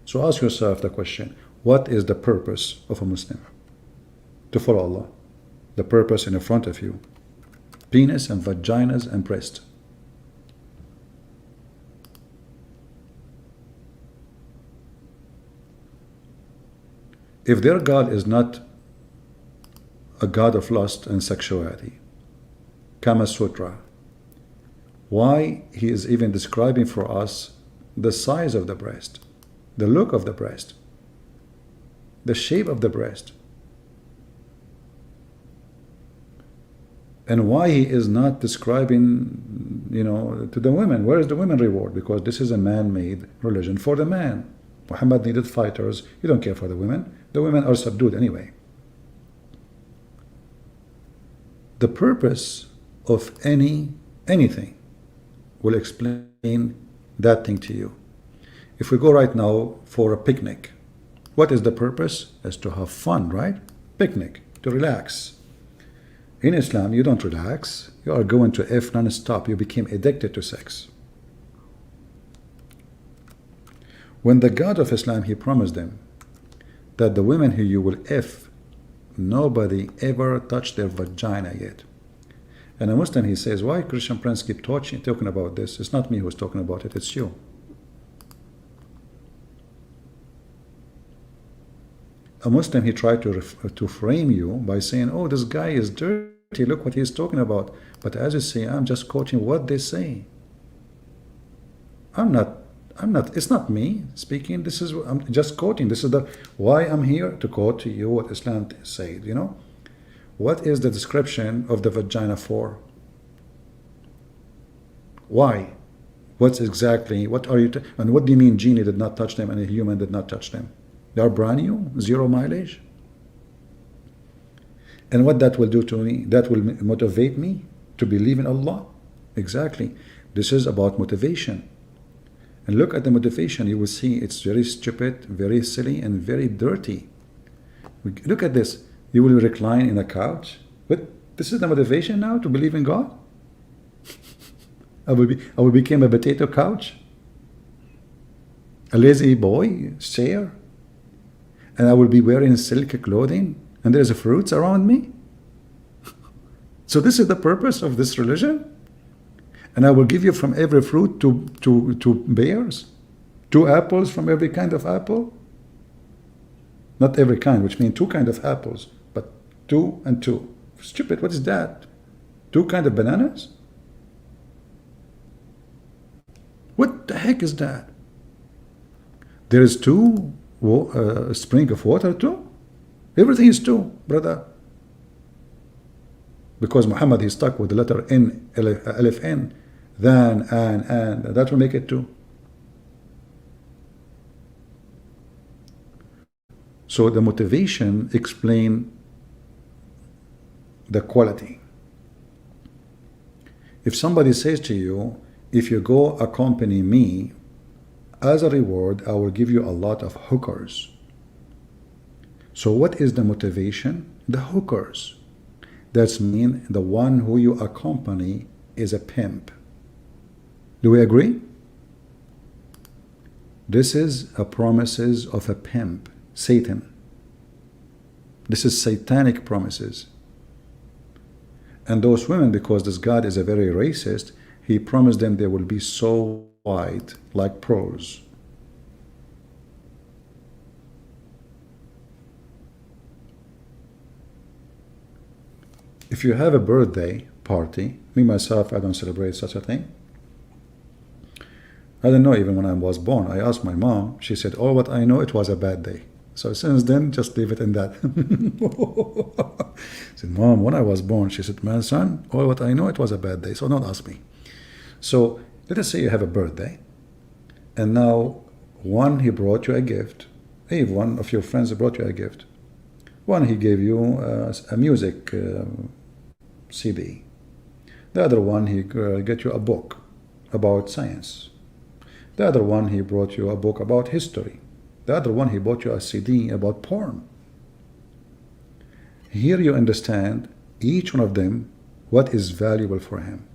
So ask yourself the question, what is the purpose of a Muslim? To follow Allah. The purpose in front of you. Penis and vaginas and breast. If their God is not a God of lust and sexuality, Kama Sutra, why he is even describing for us the size of the breast, the look of the breast, the shape of the breast, and why he is not describing, you know, to the women? Where is the women reward? Because this is a man-made religion for the man. Muhammad needed fighters. You don't care for the women. The women are subdued anyway. The purpose of anything will explain that thing to you. If we go right now for a picnic, what is the purpose? Is to have fun, right? Picnic, to relax. In Islam, you don't relax. You are going to F non-stop. You became addicted to sex. When the God of Islam, he promised them that the women who you will F, nobody ever touched their vagina yet. And a Muslim, he says, why Christian Prince keep talking about this? It's not me who's talking about it, it's you. A Muslim, he tried to frame you by saying, oh, this guy is dirty, look what he's talking about. But as you say, I'm just quoting what they say. I'm not, it's not me speaking, I'm just quoting. This is why I'm here to quote to you what Islam said, you know. What is the description of the vagina for? Why? What are you, and what do you mean genie did not touch them and a human did not touch them? They are brand new, 0 mileage. And what that will do to me, that will motivate me to believe in Allah. Exactly. This is about motivation. And look at the motivation, you will see it's very stupid, very silly, and very dirty. Look at this. You will recline in a couch. But this is the motivation now to believe in God? I will become a potato couch? A lazy boy chair? And I will be wearing silk clothing? And there's fruits around me? So this is the purpose of this religion? And I will give you from every fruit two bears? 2 apples from every kind of apple? Not every kind, which means 2 kinds of apples, but 2 and 2. Stupid, what is that? 2 kinds of bananas? What the heck is that? There is 2 spring of water too? Everything is 2, brother. Because Muhammad, he's stuck with the letter N, Alif N, than, and, that will make it 2. So the motivation explain the quality. If somebody says to you, if you go accompany me, as a reward, I will give you a lot of hookers. So what is the motivation? The hookers. That's mean the one who you accompany is a pimp. Do we agree? This is a promises of a pimp, Satan. This is satanic promises. And those women, because this God is a very racist, he promised them they will be so white like pearls. If you have a birthday party, me myself, I don't celebrate such a thing. I don't know, even when I was born, I asked my mom, she said, oh, what I know, it was a bad day. So since then, just leave it in that. I said, Mom, when I was born, she said, my son, all what I know, it was a bad day, so don't ask me. So let us say you have a birthday, and now one, he brought you a gift. Hey, one of your friends brought you a gift. One, he gave you a music CD. The other one, he get you a book about science. The other one, he brought you a book about history. The other one, he bought you a CD about porn. Here you understand each one of them, what is valuable for him.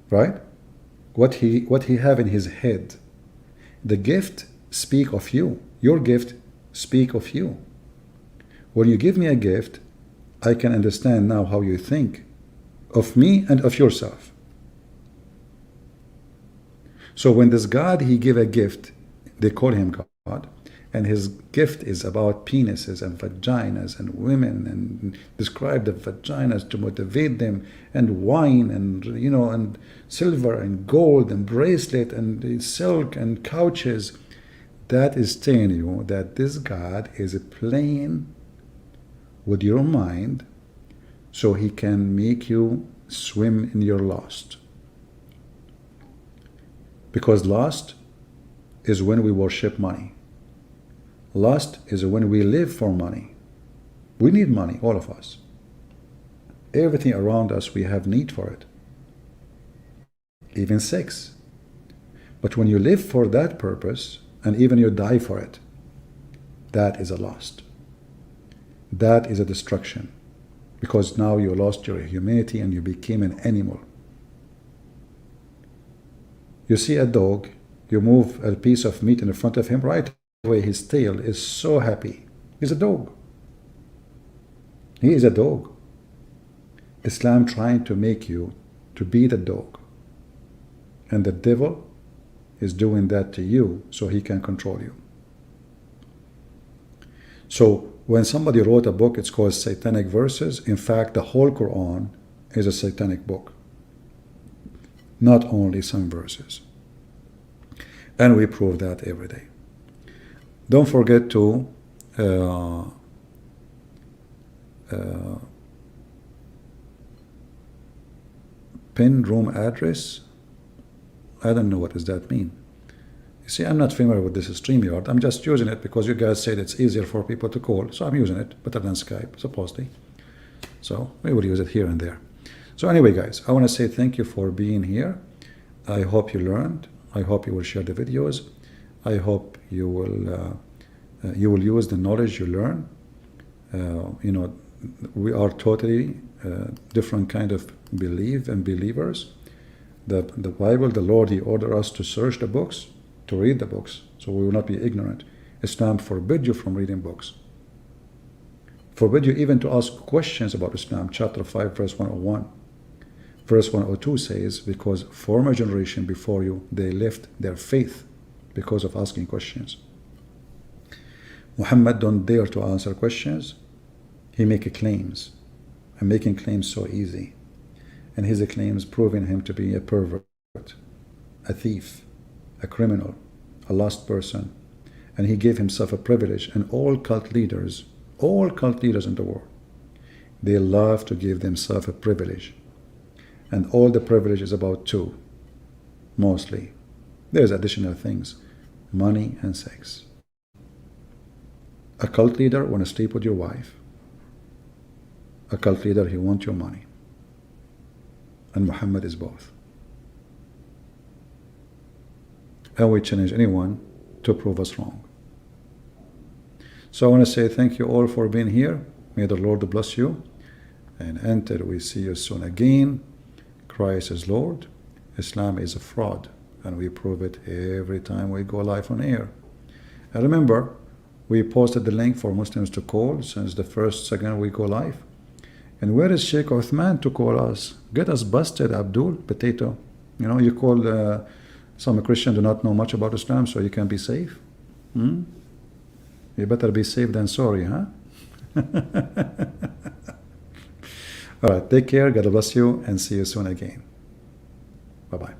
Right? What he have in his head. The gift speak of you. Your gift speak of you. When you give me a gift, I can understand now how you think of me and of yourself. So when this God, he give a gift, they call him God, and his gift is about penises and vaginas and women, and describe the vaginas to motivate them, and wine, and and silver and gold and bracelet and silk and couches. That is telling you that this God is playing with your mind so he can make you swim in your lust. Because lust is when we worship money. Lust is when we live for money. We need money, all of us. Everything around us, we have need for it. Even sex. But when you live for that purpose, and even you die for it, that is a lust. That is a destruction. Because now you lost your humanity and you became an animal. You see a dog, you move a piece of meat in front of him, right away his tail is so happy. He's a dog. He is a dog. Islam trying to make you to be the dog. And the devil is doing that to you so he can control you. So when somebody wrote a book, it's called Satanic Verses. In fact, the whole Quran is a satanic book. Not only some verses. And we prove that every day. Don't forget to pin room address. I don't know what does that mean. You see, I'm not familiar with this StreamYard. I'm just using it because you guys said it's easier for people to call. So I'm using it better than Skype, supposedly. So we will use it here and there. So anyway, guys, I want to say thank you for being here. I hope you learned. I hope you will share the videos. I hope you will use the knowledge you learn. We are totally different kind of belief and believers. The Bible, the Lord, he ordered us to search the books, to read the books, so we will not be ignorant. Islam forbid you from reading books. Forbid you even to ask questions about Islam. Chapter 5, verse 101. Verse 102 says, because former generation before you, they left their faith because of asking questions. Muhammad don't dare to answer questions. He make claims. And making claims so easy. And his claims proving him to be a pervert, a thief, a criminal, a lost person. And he gave himself a privilege. And all cult leaders in the world, They love to give themselves a privilege. And all the privilege is about two, mostly. There's additional things, money and sex. A cult leader want to sleep with your wife. A cult leader, he wants your money. And Muhammad is both. And we challenge anyone to prove us wrong. So I want to say thank you all for being here. May the Lord bless you. And until we see you soon again, Christ is Lord. Islam is a fraud. And we prove it every time we go live on air. And remember, we posted the link for Muslims to call since the first second we go live. And where is Sheikh Uthman to call us? Get us busted, Abdul, potato. You know, you call some Christian do not know much about Islam, so you can be safe. You better be safe than sorry, huh? All right, take care, God bless you, and see you soon again. Bye-bye.